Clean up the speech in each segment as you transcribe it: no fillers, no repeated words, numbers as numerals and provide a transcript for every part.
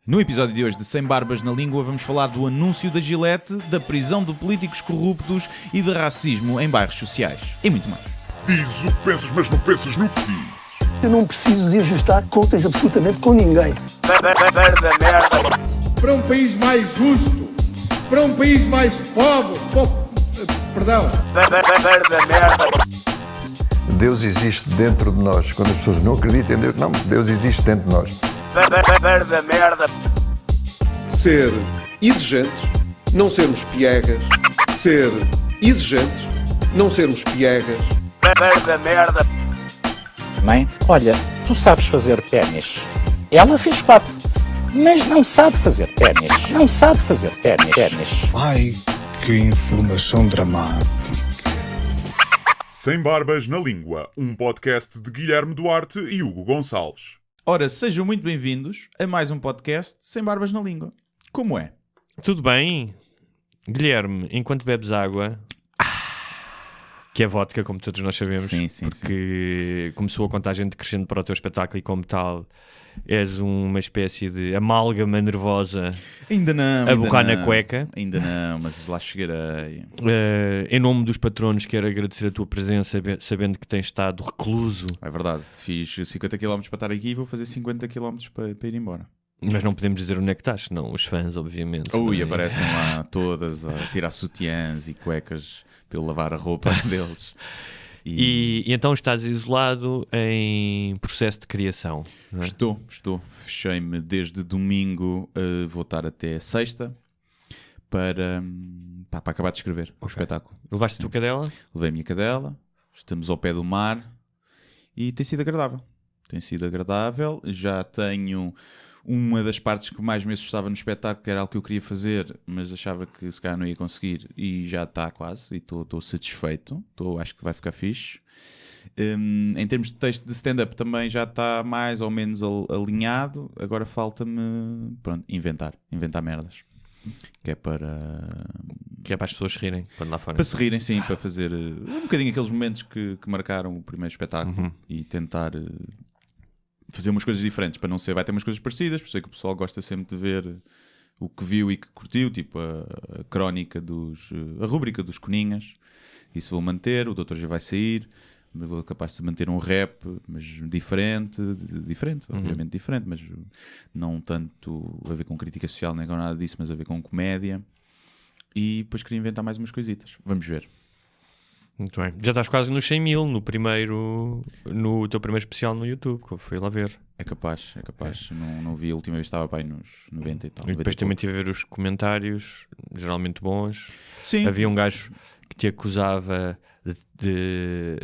No episódio de hoje de Sem Barbas na Língua vamos falar do anúncio da Gillette, da prisão de políticos corruptos e de racismo em bairros sociais. E muito mais. Diz o que pensas, mas não pensas no que dizes. Eu não preciso de ajustar contas absolutamente com ninguém. Para um país mais justo, para um país mais pobre, Deus existe dentro de nós. Quando as pessoas não acreditam em Deus, não, Deus existe dentro de nós. Ser exigente, não sermos piegas. Ser exigente, não sermos piegas. Mãe, olha, tu sabes fazer ténis. Ela fez 4, mas não sabe fazer ténis. Não sabe fazer ténis. Ai, que informação dramática. Sem Barbas na Língua, um podcast de Guilherme Duarte e Hugo Gonçalves. Ora, sejam muito bem-vindos a mais um podcast Sem Barbas na Língua. Como é? Tudo bem? Guilherme, enquanto bebes água, que é vodka, como todos nós sabemos, porque começou a contagem decrescente para o teu espetáculo e como tal és uma espécie de amálgama nervosa Ainda não. a borrar na cueca. Ainda não, mas lá chegarei. Em nome dos patronos quero agradecer a tua presença, sabendo que tens estado recluso. É verdade, fiz 50 km para estar aqui e vou fazer 50 km para ir embora. Mas não podemos dizer onde é que estás, senão os fãs, obviamente. Ui, aparecem lá todas a tirar sutiãs e cuecas para eu lavar a roupa deles. E então estás isolado em processo de criação, não é? Estou. Fechei-me desde domingo, vou estar até sexta para acabar de escrever o espetáculo. Levaste a tua cadela? Levei a minha cadela, estamos ao pé do mar e tem sido agradável. Já tenho uma das partes que mais me assustava no espetáculo, que era algo que eu queria fazer, mas achava que se calhar não ia conseguir, e já está quase, e estou satisfeito. Acho que vai ficar fixe. Em termos de texto de stand-up também já está mais ou menos alinhado. Agora falta-me inventar merdas. Que é para as pessoas rirem quando lá forem. Para se rirem, sim, para fazer um bocadinho aqueles momentos que marcaram o primeiro espetáculo e tentar fazer umas coisas diferentes, para não ser, vai ter umas coisas parecidas, por isso é que o pessoal gosta sempre de ver o que viu e que curtiu, tipo a crónica a rúbrica dos Coninhas. Isso vou manter, o Doutor já vai sair, mas vou capaz de manter um rap, mas diferente, obviamente diferente, mas não tanto a ver com crítica social nem com nada disso, mas a ver com comédia. E depois queria inventar mais umas coisitas. Vamos ver. Muito bem. Já estás quase nos 100 mil no teu primeiro especial no YouTube, que eu fui lá ver. É capaz. Não vi, a última vez estava para aí nos 90 e tal. E depois também estive a ver os comentários, geralmente bons. Sim. Havia um gajo que te acusava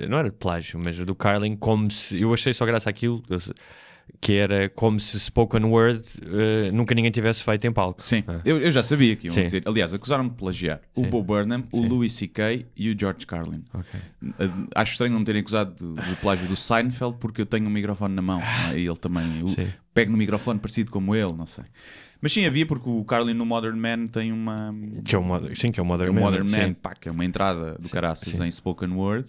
não era de plágio, mas do Carlin, como se... Eu achei só graça àquilo, que era como se spoken word nunca ninguém tivesse feito em palco. Sim, eu já sabia que iam dizer. Aliás, acusaram-me de plagiar o Bo Burnham, o Louis C.K. e o George Carlin. Acho estranho não me terem acusado de plágio do Seinfeld, porque eu tenho um microfone na mão, e ele também. Pego no microfone parecido como ele, não sei. Mas sim, havia, porque o Carlin no Modern Man tem uma... Que é o Modern Man. Que é uma entrada do caraças em spoken word.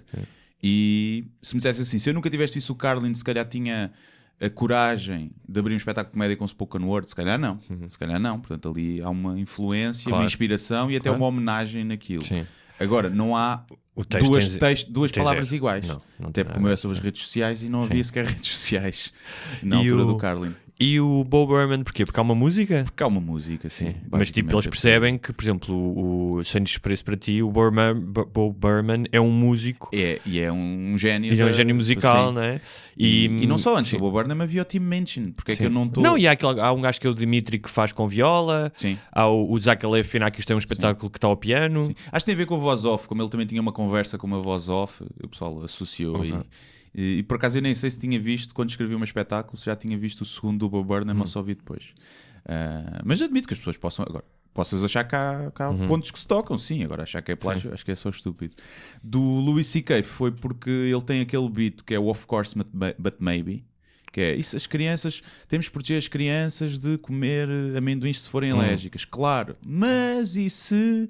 E se me dissesse assim, se eu nunca tivesse visto o Carlin, se calhar tinha a coragem de abrir um espetáculo de comédia com spoken word, se calhar não. Portanto, ali há uma influência, uma inspiração e até uma homenagem naquilo. Agora, não há duas palavras iguais. Não até porque é sobre as redes sociais e não havia sequer redes sociais na altura do Carlin. E o Bo Burnham, porquê? Porque há uma música? Porque há uma música, sim. Mas tipo, eles percebem que, por exemplo, sem desprezo para ti, o Bo Burnham é um músico. E é um gênio. E é um gênio musical, não é? E não só antes, o Bo Burnham havia o Team Mention. Porque é que eu não estou... Não, e há um gajo que é o Dimitri que faz com viola. Sim. Há o Zach Galifianakis que tem um espetáculo que está ao piano. Sim. Acho que tem a ver com a voz off, como ele também tinha uma conversa com uma voz off, o pessoal associou e por acaso eu nem sei se tinha visto, quando escrevi um espetáculo, se já tinha visto o segundo do Bo Burnham ou só vi depois. Mas admito que as pessoas possas achar que há pontos que se tocam, sim. Agora achar que é plágio, acho que é só estúpido. Do Louis C.K. foi porque ele tem aquele beat que é o Of Course But Maybe, que é isso, as crianças, temos que proteger as crianças de comer amendoins se forem alérgicas, claro, mas e se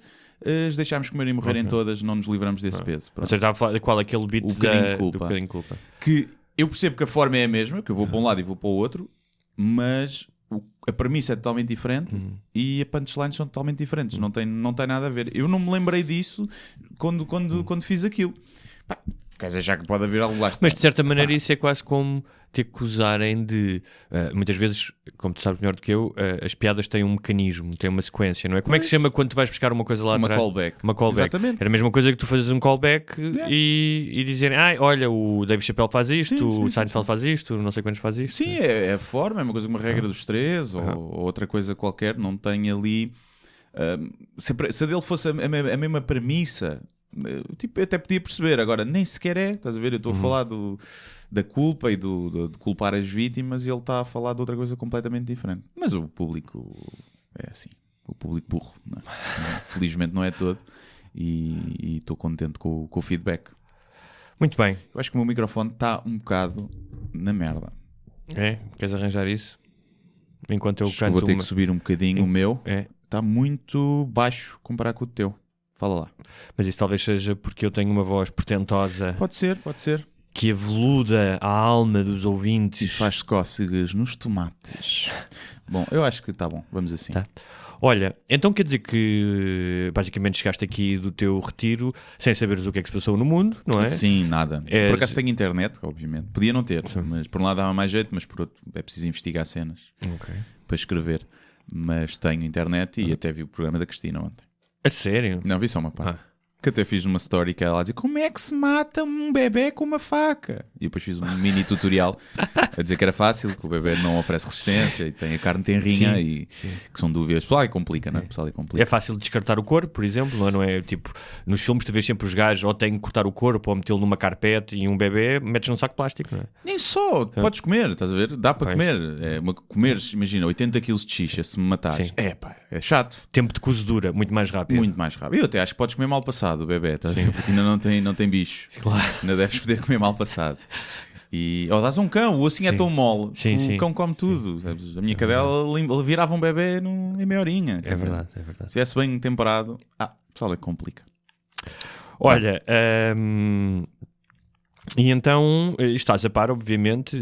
as deixarmos comer e morrerem todas, não nos livramos desse peso? Ou seja, estava a falar de qual é aquele beat do bocadinho de culpa. Que eu percebo que a forma é a mesma, que eu vou para um lado e vou para o outro, mas a premissa é totalmente diferente e a punchlines são totalmente diferentes. Não tem nada a ver. Eu não me lembrei disso quando fiz aquilo. Pá, quer dizer, já que pode haver algo lá. Mas de certa maneira isso é quase como te acusarem de... muitas vezes, como tu sabes melhor do que eu, as piadas têm um mecanismo, têm uma sequência, não é? Como é que se chama quando tu vais buscar uma coisa lá atrás? Uma callback. Exatamente. Era a mesma coisa que tu fazes um callback e dizerem, olha, o Dave Chappelle faz isto, o Seinfeld faz isto, não sei quantos faz isto. Sim, é a forma, é uma coisa, uma regra dos 3 ou outra coisa qualquer, não tem ali... se a dele fosse a mesma premissa... Tipo, eu até podia perceber, agora nem sequer é, estás a ver? Eu estou a falar da culpa e de culpar as vítimas e ele está a falar de outra coisa completamente diferente. Mas o público é assim, o público burro, não é? Felizmente não é todo e estou contente com o feedback. Muito bem. Eu acho que o meu microfone está um bocado na merda. É? Queres arranjar isso? Enquanto eu canto vou ter que subir um bocadinho o meu. É. Está muito baixo comparado com o teu. Fala lá. Mas isso talvez seja porque eu tenho uma voz portentosa. Pode ser. Que aveluda a alma dos ouvintes. E faz cócegas nos tomates. Bom, eu acho que está bom. Vamos assim. Tá. Olha, então quer dizer que basicamente chegaste aqui do teu retiro sem saberes o que é que se passou no mundo, não é? Sim, nada. Por acaso tenho internet, obviamente. Podia não ter, mas por um lado dava mais jeito, mas por outro é preciso investigar cenas para escrever. Mas tenho internet e até vi o programa da Cristina ontem. A sério? Não, vi só uma parte. Que até fiz uma story que ela dizia: como é que se mata um bebê com uma faca? E depois fiz um mini tutorial a dizer que era fácil, que o bebê não oferece resistência e tem a carne tenrinha e que são dúvidas. Pessoal, e complica, não é? Pessoal, complica. É fácil descartar o corpo, por exemplo, não é? Tipo, nos filmes tu vês sempre os gajos ou têm que cortar o corpo ou metê-lo numa carpete e um bebê metes num saco de plástico, não é? Nem só, podes comer, estás a ver? Dá para comer. Comeres, imagina, 80 kg de xixa se me matares. É chato. Tempo de cozedura, muito mais rápido. Muito mais rápido. Eu até acho que podes comer mal passado o bebê, estás a ver? Porque ainda não tem bicho. Claro. Ainda deves poder comer mal passado. Ou dás a um cão, o assim é tão mole. O cão come tudo. Sabes? A minha cadela virava um bebê em meia horinha. É verdade. Se estivesse bem temperado, pessoal, é que complica. Olha, e então estás a par, obviamente,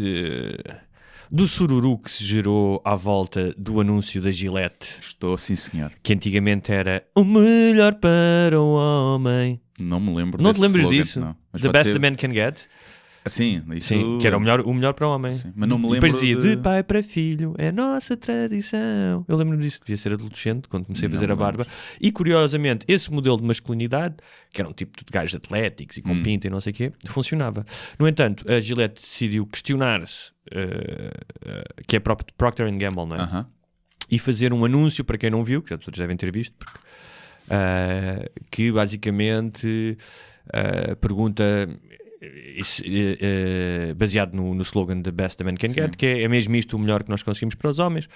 do sururu que se gerou à volta do anúncio da Gillette. Estou, sim senhor. Que antigamente era o melhor para o homem. Não me lembro Não te lembras slogan, disso? Não. The best the man can get? Sim, isso... Sim, que era o melhor para o homem. Sim, mas não me lembro. E depois dizia, de pai para filho, é a nossa tradição. Eu lembro-me disso, devia ser adolescente, quando comecei a fazer a barba. E curiosamente, esse modelo de masculinidade, que era um tipo de gajos atléticos e com pinta e não sei o quê, funcionava. No entanto, a Gillette decidiu questionar-se, que é Procter & Gamble, não é? E fazer um anúncio, para quem não viu, que já todos devem ter visto, porque, que basicamente pergunta... baseado no slogan The Best the Man Can Get, que é mesmo isto o melhor que nós conseguimos para os homens,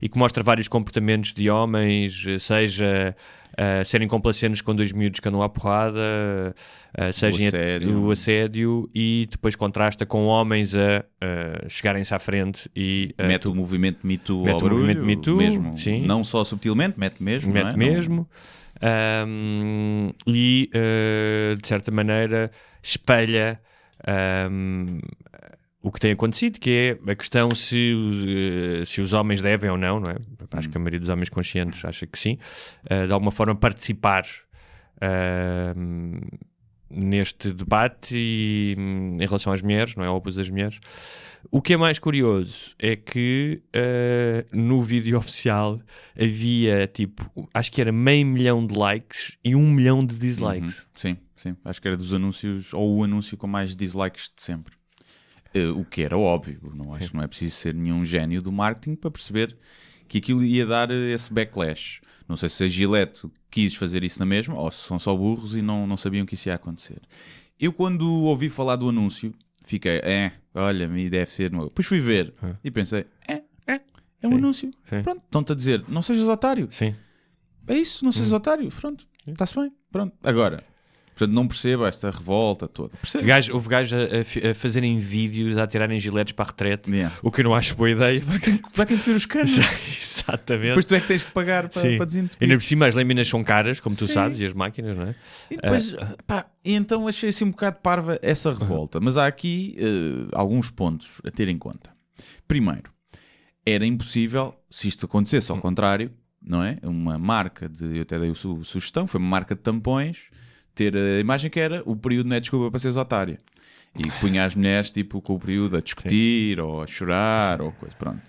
e que mostra vários comportamentos de homens, seja serem complacentes com dois miúdos que andam à porrada, seja o assédio, e depois contrasta com homens a chegarem-se à frente e mete o movimento Me Too ao barulho, mesmo, sim. Não só subtilmente, mete mesmo, mete mesmo. E de certa maneira espelha o que tem acontecido, que é a questão se os homens devem ou não, não é? Acho que a maioria dos homens conscientes acha que sim, de alguma forma participar neste debate e, em relação às mulheres, não é? Ao abuso das mulheres. O que é mais curioso é que no vídeo oficial havia, tipo, acho que era 500 mil de likes e 1 milhão de dislikes. Sim. Acho que era dos anúncios, ou o anúncio com mais dislikes de sempre. O que era óbvio. Acho que não é preciso ser nenhum gênio do marketing para perceber que aquilo ia dar esse backlash. Não sei se a Gillette quis fazer isso na mesma, ou se são só burros e não sabiam que isso ia acontecer. Eu, quando ouvi falar do anúncio, fiquei, olha, me deve ser... Depois fui ver e pensei, é um anúncio. Sim. Pronto, estão-te a dizer, não sejas otário. Sim. É isso, não sejas otário. Pronto, está-se bem. Pronto. Agora, portanto, não percebo esta revolta toda. Houve gajos a fazerem vídeos, a tirarem giletes para a retrete, o que eu não acho boa ideia. Vai ter que ver os canos. Exatamente. Depois tu é que tens que pagar para desentupir. Ainda por cima as lâminas são caras, como tu sabes, e as máquinas, não é? E depois, e então achei assim um bocado parva essa revolta. Mas há aqui alguns pontos a ter em conta. Primeiro, era impossível, se isto acontecesse ao contrário, não é? Uma marca eu até dei a sugestão, foi uma marca de tampões, ter a imagem que era o período não é desculpa para seres otária. E punha as mulheres tipo com o período a discutir ou a chorar ou coisa, pronto.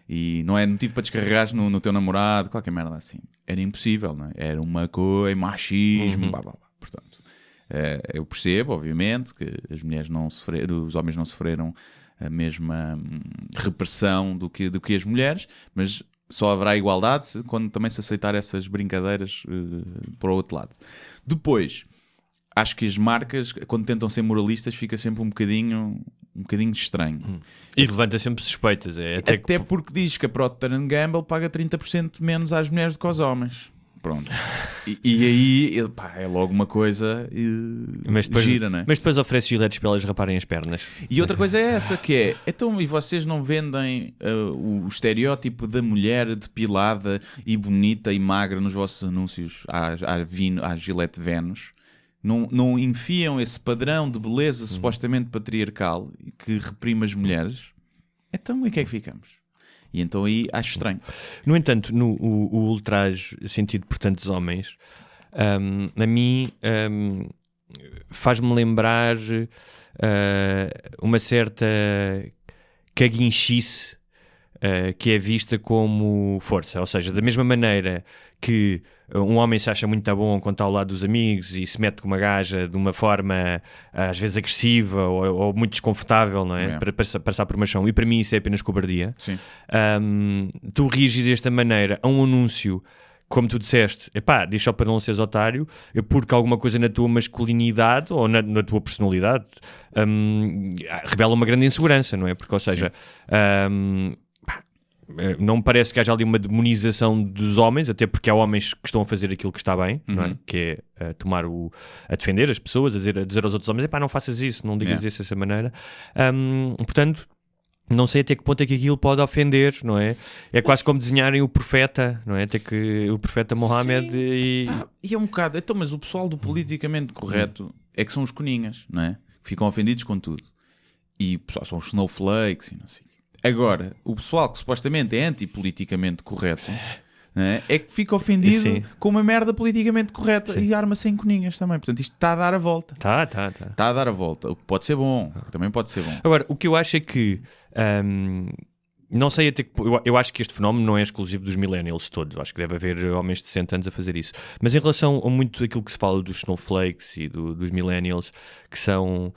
E não é motivo para descarregares no teu namorado, qualquer merda assim. Era impossível, não é? Era uma coisa, machismo, Portanto, eu percebo, obviamente, que as mulheres não sofreram, os homens não sofreram a mesma repressão do que as mulheres, mas só haverá igualdade quando também se aceitar essas brincadeiras para o outro lado. Depois, acho que as marcas, quando tentam ser moralistas, fica sempre um bocadinho estranho. E levanta sempre suspeitas. Até porque diz que a Procter & Gamble paga 30% menos às mulheres do que aos homens. Pronto. E aí, pá, é logo uma coisa gira, não é? Mas depois oferece giletes para elas raparem as pernas. E outra coisa é essa, que é, então, e vocês não vendem o estereótipo da mulher depilada e bonita e magra nos vossos anúncios à Gillette Venus? Não enfiam esse padrão de beleza supostamente patriarcal que reprime as mulheres? Então, em que é que ficamos? E então aí acho estranho. No entanto, o ultraje sentido por tantos homens, a mim faz-me lembrar uma certa caguinchice que é vista como força. Ou seja, da mesma maneira que um homem se acha muito bom quando está ao lado dos amigos e se mete com uma gaja de uma forma às vezes agressiva ou muito desconfortável, não é? Para passar por uma chão. E para mim isso é apenas cobardia. Sim. Tu reagir desta maneira a um anúncio, como tu disseste, diz só para não seres otário, porque alguma coisa na tua masculinidade ou na tua personalidade revela uma grande insegurança, não é? Porque, ou seja... não me parece que haja ali uma demonização dos homens, até porque há homens que estão a fazer aquilo que está bem, não é? Que é a defender as pessoas, a dizer aos outros homens, não faças isso, não digas isso dessa maneira. Portanto, não sei até que ponto é que aquilo pode ofender, não é? É quase como desenharem o profeta, não é? Até que o profeta Mohammed e é um bocado, então, mas o pessoal do politicamente correto é que são os coninhas, não é? Ficam ofendidos com tudo. E o pessoal são os snowflakes e não sei. Agora, o pessoal que supostamente é antipoliticamente correto, né, é que fica ofendido com uma merda politicamente correta e arma-se em coninhas também. Portanto, isto está a dar a volta. Está a dar a volta. O que pode ser bom, também pode ser bom. Agora, o que eu acho é que... não sei até que... Eu acho que este fenómeno não é exclusivo dos millennials todos. Acho que deve haver homens de 60 anos a fazer isso. Mas em relação a muito aquilo que se fala dos snowflakes e dos millennials, que são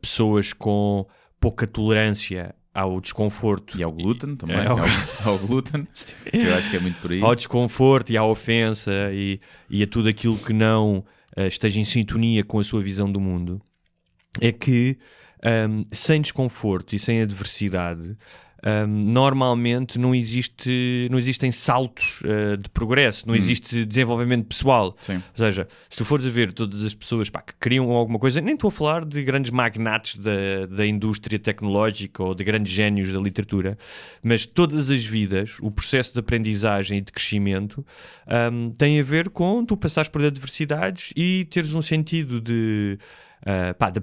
pessoas com pouca tolerância ao desconforto. E ao glúten também. Ao glúten. Eu acho que é muito por aí. Ao desconforto e à ofensa e a tudo aquilo que não esteja em sintonia com a sua visão do mundo. É que sem desconforto e sem adversidade, normalmente não existem saltos de progresso, não existe desenvolvimento pessoal. Sim. Ou seja, se tu fores a ver todas as pessoas que criam alguma coisa, nem estou a falar de grandes magnates da indústria tecnológica ou de grandes génios da literatura, mas todas as vidas, o processo de aprendizagem e de crescimento tem a ver com tu passares por adversidades e teres um sentido de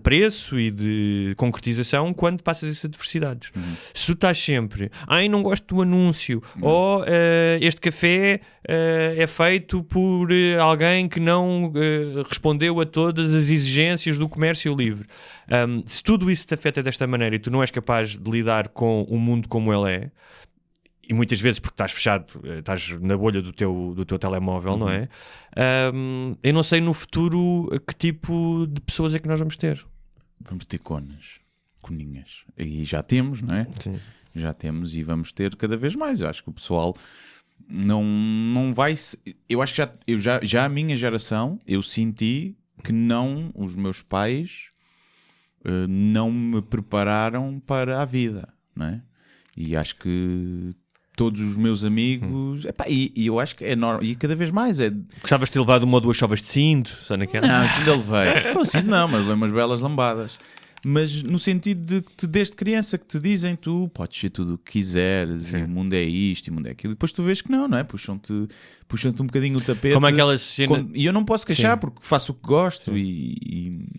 preço e de concretização quando passas essas adversidades. Se tu estás sempre, não gosto do anúncio, ou este café é feito por alguém que não respondeu a todas as exigências do comércio livre. Se tudo isso te afeta desta maneira e tu não és capaz de lidar com o mundo como ele é, e muitas vezes porque estás fechado, estás na bolha do teu telemóvel, não é? Eu não sei no futuro que tipo de pessoas é que nós vamos ter. Vamos ter coninhas. E já temos, não é? Sim. Já temos e vamos ter cada vez mais. Eu acho que o pessoal não vai... Eu acho que já a minha geração, eu senti que os meus pais não me prepararam para a vida, não é? E acho que todos os meus amigos... E eu acho que é normal. E cada vez mais é... Gostavas de ter levado uma ou duas chovas de cinto? Só naquela? Não, isso ainda levei. Não, cinto não, mas levei umas belas lambadas. Mas no sentido de que desde criança que te dizem tu podes ser tudo o que quiseres, e o mundo é isto e o mundo é aquilo. E depois tu vês que não é? Puxam-te um bocadinho o tapete. Como aquela cena... E eu não posso queixar porque faço o que gosto,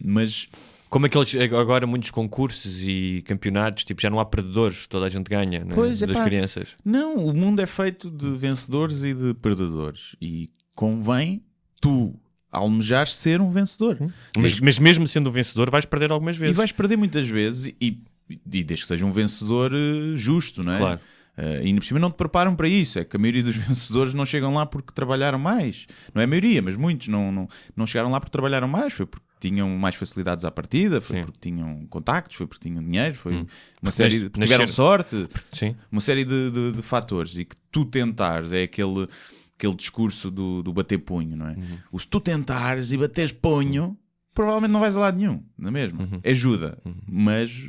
mas Como aqueles, agora muitos concursos e campeonatos, tipo, já não há perdedores, toda a gente ganha, né? Pois, das crianças. Não, o mundo é feito de vencedores e de perdedores. E convém tu almejares ser um vencedor. Mas mesmo sendo um vencedor vais perder algumas vezes. E vais perder muitas vezes e desde que seja um vencedor justo, não é? Claro. E ainda por cima não te preparam para isso. É que a maioria dos vencedores não chegam lá porque trabalharam mais. Não é a maioria, mas muitos não chegaram lá porque trabalharam mais. Foi porque tinham mais facilidades à partida, foi porque tinham contactos, foi porque tinham dinheiro, foi uma série porque tiveram sorte, uma série de fatores. E que tu tentares é aquele discurso do bater punho, não é? Se tu tentares e bateres punho, provavelmente não vais a lado nenhum, não é mesmo? Ajuda, mas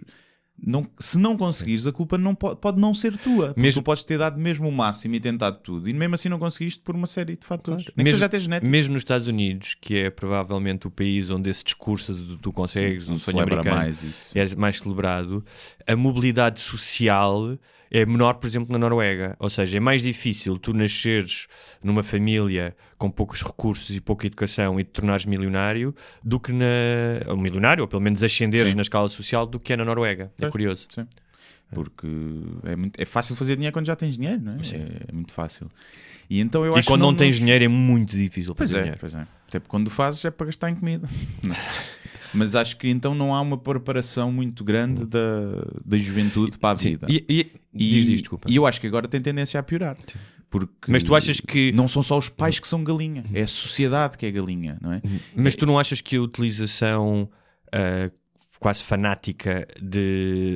se não conseguires, a culpa não pode não ser tua. Porque tu podes ter dado mesmo o máximo e tentado tudo, e mesmo assim não conseguiste por uma série de fatores. Nem que seja até genético. Mesmo nos Estados Unidos, que é provavelmente o país onde esse discurso de tu consegues, o sonho americano, é mais celebrado, a mobilidade social é menor, por exemplo, na Noruega. Ou seja, é mais difícil tu nasceres numa família com poucos recursos e pouca educação e te tornares milionário do que ou milionário, ou pelo menos ascenderes na escala social, do que é na Noruega. É curioso. Sim. Porque é fácil fazer dinheiro quando já tens dinheiro, não é? É muito fácil. E então eu acho quando não tens dinheiro é muito difícil fazer dinheiro. Pois é. Até porque quando fazes é para gastar em comida. Mas acho que então não há uma preparação muito grande da juventude para a vida. Desculpa. E eu acho que agora tem tendência a piorar. Porque mas tu achas que não são só os pais que são galinha, é a sociedade que é galinha, não é? Mas tu não achas que a utilização quase fanática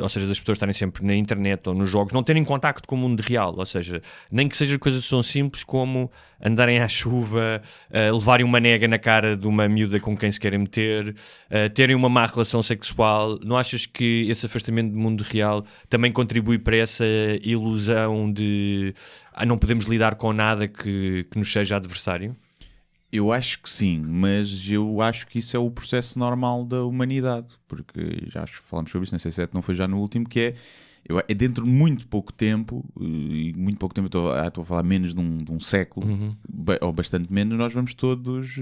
ou seja, das pessoas estarem sempre na internet ou nos jogos, não terem contacto com o mundo real, ou seja, nem que seja coisas tão simples como andarem à chuva, levarem uma nega na cara de uma miúda com quem se querem meter, terem uma má relação sexual, não achas que esse afastamento do mundo real também contribui para essa ilusão de não podemos lidar com nada que nos seja adversário? Eu acho que sim, mas eu acho que isso é o processo normal da humanidade, porque já falámos sobre isso, não sei se não foi já no último, que é dentro de muito pouco tempo, e muito pouco tempo, estou a falar menos de um século, ou bastante menos, nós vamos todos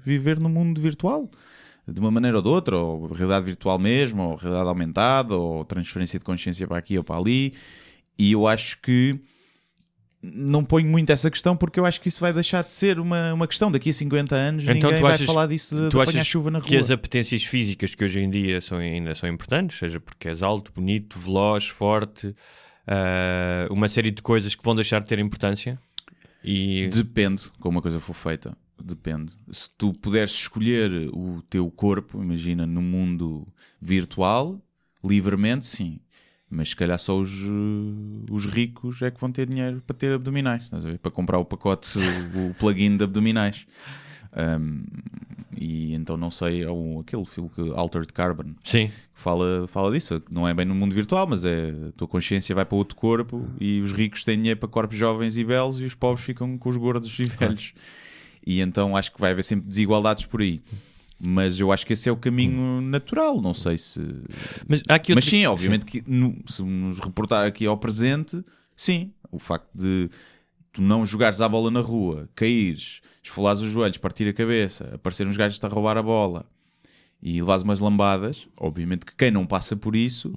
viver no mundo virtual, de uma maneira ou de outra, ou realidade virtual mesmo, ou realidade aumentada, ou transferência de consciência para aqui ou para ali, e eu acho que não ponho muito essa questão porque eu acho que isso vai deixar de ser uma questão. Daqui a 50 anos então, ninguém vai falar disso de apanhar chuva na rua. Que as apetências físicas que hoje em dia ainda são importantes, seja porque és alto, bonito, veloz, forte, uma série de coisas que vão deixar de ter importância? Depende como a coisa for feita. Depende. Se tu puderes escolher o teu corpo, imagina, no mundo virtual, livremente, sim. Mas se calhar só os ricos é que vão ter dinheiro para ter abdominais, estás a ver? Para comprar o pacote, o plugin de abdominais. E então não sei, aquele filme Altered Carbon, sim, fala disso. Não é bem no mundo virtual, mas a tua consciência vai para outro corpo e os ricos têm dinheiro para corpos jovens e belos e os pobres ficam com os gordos e velhos. E então acho que vai haver sempre desigualdades por aí. Mas eu acho que esse é o caminho natural, não sei se... Mas sim, obviamente que se nos reportar aqui ao presente, sim, o facto de tu não jogares à bola na rua, caíres, esfolares os joelhos, partir a cabeça, aparecer uns gajos a roubar a bola e levares umas lambadas, obviamente que quem não passa por isso...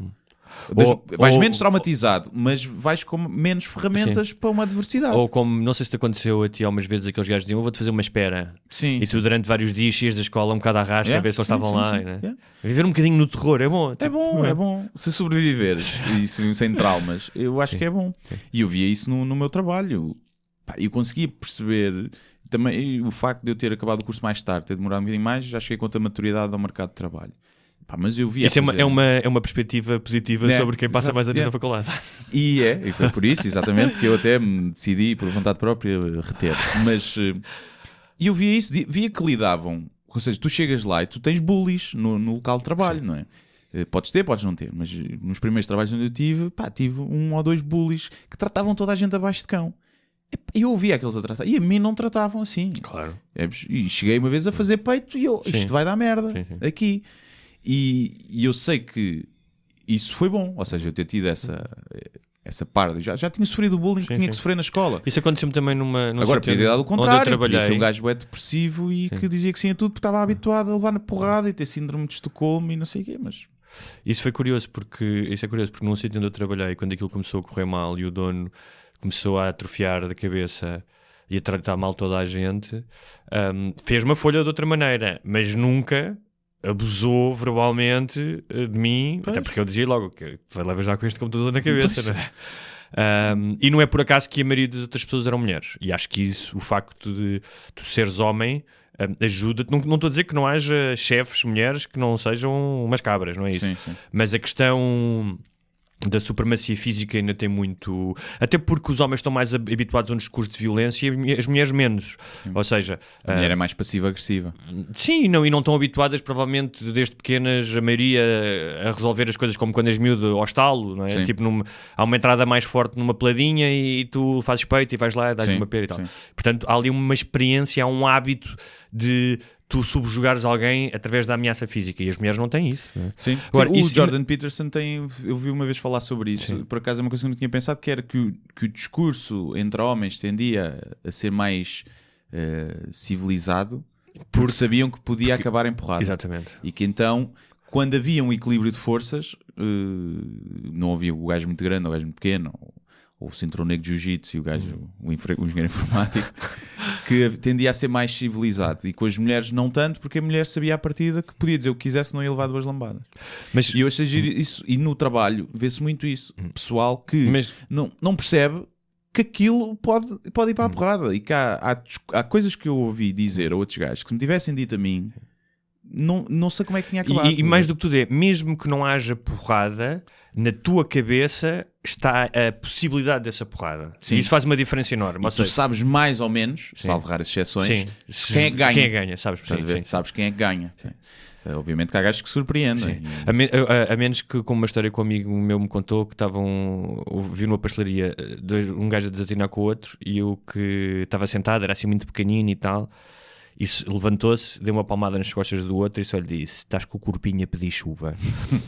vais menos traumatizado, mas vais com menos ferramentas para uma adversidade. Ou como, não sei se te aconteceu a ti algumas vezes, aqueles gajos diziam, eu vou-te fazer uma espera. Sim, e tu durante vários dias ias da escola um bocado à rasca a ver se eles estavam lá. Né? Viver um bocadinho no terror é bom. É bom. Se sobreviveres e sem traumas, eu acho que é bom. E eu via isso no meu trabalho. Eu conseguia perceber também o facto de eu ter acabado o curso mais tarde, ter demorado um bocadinho mais, já cheguei contra a maturidade ao mercado de trabalho. Mas eu vi isso é uma perspectiva positiva sobre quem passa mais anos na faculdade. E foi por isso, exatamente, que eu até me decidi, por vontade própria, reter. Mas eu via isso, via que lidavam. Ou seja, tu chegas lá e tu tens bullies no local de trabalho, não é? Podes ter, podes não ter, mas nos primeiros trabalhos onde eu tive 1 ou 2 bullies que tratavam toda a gente abaixo de cão. E eu ouvia aqueles a tratar, e a mim não tratavam assim. Claro. E cheguei uma vez a fazer peito e isto vai dar merda aqui. E eu sei que isso foi bom, ou seja, eu ter tido essa parte. Já tinha sofrido o bullying que tinha que sofrer na escola. Isso aconteceu-me também num Agora, podia ter dado o contrário. Podia ser um gajo depressivo e que dizia que sim a tudo porque estava habituado a levar na porrada e ter síndrome de Estocolmo e não sei o quê, mas... Isso é curioso porque num sítio onde eu trabalhei, quando aquilo começou a correr mal e o dono começou a atrofiar da cabeça e a tratar mal toda a gente, fez uma folha de outra maneira, mas nunca abusou verbalmente de mim, até porque eu dizia logo que leva já com este computador na cabeça, não é? E não é por acaso que a maioria das outras pessoas eram mulheres, e acho que isso, o facto de tu seres homem, ajuda-te. Não estou a dizer que não haja chefes mulheres que não sejam umas cabras, não é isso? Sim. Mas a questão da supremacia física ainda tem muito... Até porque os homens estão mais habituados a um discurso de violência e as mulheres menos. Sim. Ou seja... A mulher é mais passiva-agressiva. Sim, e não estão habituadas, provavelmente, desde pequenas, a maioria, a resolver as coisas como quando és miúdo ao estalo, não é? Sim. Tipo, há uma entrada mais forte numa peladinha e tu fazes peito e vais lá e dás uma pera e tal. Sim. Portanto, há ali uma experiência, há um hábito de... tu subjugares alguém através da ameaça física, e as mulheres não têm isso. Não é? Sim. Agora, o Jordan Peterson eu vi uma vez falar sobre isso. Sim. Por acaso é uma coisa que eu não tinha pensado, que era que o discurso entre homens tendia a ser mais civilizado porque sabiam que podia acabar em porrada. Exatamente. E que então, quando havia um equilíbrio de forças, não havia o gajo muito grande ou o gajo muito pequeno, ou o cinturão negro de jiu-jitsu e o gajo, o engenheiro informático, que tendia a ser mais civilizado. E com as mulheres não tanto, porque a mulher sabia à partida que podia dizer o que quisesse, não ia levar 2 lambadas. E eu achei isso, e no trabalho vê-se muito isso. Pessoal que não percebe que aquilo pode ir para a porrada. E que há coisas que eu ouvi dizer a outros gajos que se me tivessem dito a mim, não sei como é que tinha acabado. E mais do que tudo mesmo que não haja porrada, na tua cabeça está a possibilidade dessa porrada. Sim. Isso faz uma diferença enorme. E tu sabes mais ou menos, salvo raras exceções, quem é que ganha. Quem é que ganha, sabes? Sabes quem é que ganha. Obviamente que há gajos que surpreendem. A menos que, como uma história que um amigo meu me contou, que viu numa pastelaria um gajo a desatinar com o outro, e eu que estava sentado, era assim muito pequenino e tal, e levantou-se, deu uma palmada nas costas do outro e só lhe disse: estás com o corpinho a pedir chuva.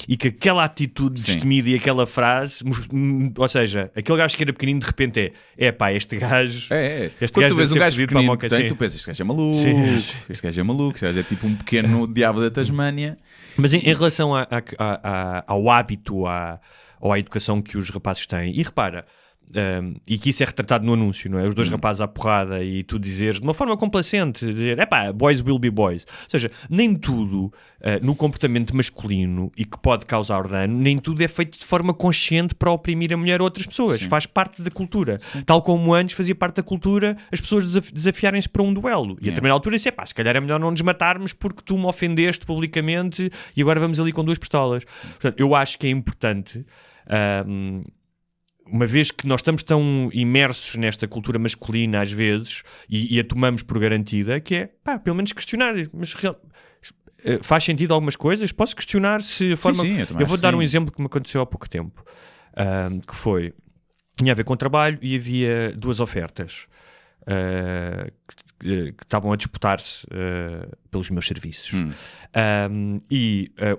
E que aquela atitude destemida e aquela frase, ou seja, aquele gajo que era pequenino, de repente este gajo... Este quando gajo tu vês um gajo pequenino, tu pensas, este gajo é maluco, este gajo é maluco, este gajo é tipo um pequeno diabo da Tasmânia. Mas em relação ao hábito, ou à educação que os rapazes têm, e repara... e que isso é retratado no anúncio, não é? Os 2 rapazes à porrada e tu dizeres de uma forma complacente, dizer, boys will be boys. Ou seja, nem tudo no comportamento masculino e que pode causar dano, nem tudo é feito de forma consciente para oprimir a mulher ou outras pessoas. Sim. Faz parte da cultura. Sim. Tal como antes fazia parte da cultura as pessoas desafiarem-se para um duelo. E a determinada altura disse, se calhar é melhor não nos matarmos porque tu me ofendeste publicamente e agora vamos ali com 2 pistolas. Portanto, eu acho que é importante... uma vez que nós estamos tão imersos nesta cultura masculina às vezes e a tomamos por garantida, que é, pelo menos questionar, mas faz sentido algumas coisas? Posso questionar se a forma... Sim, eu vou dar um exemplo que me aconteceu há pouco tempo, que foi, tinha a ver com o trabalho e havia 2 ofertas que estavam a disputar-se pelos meus serviços.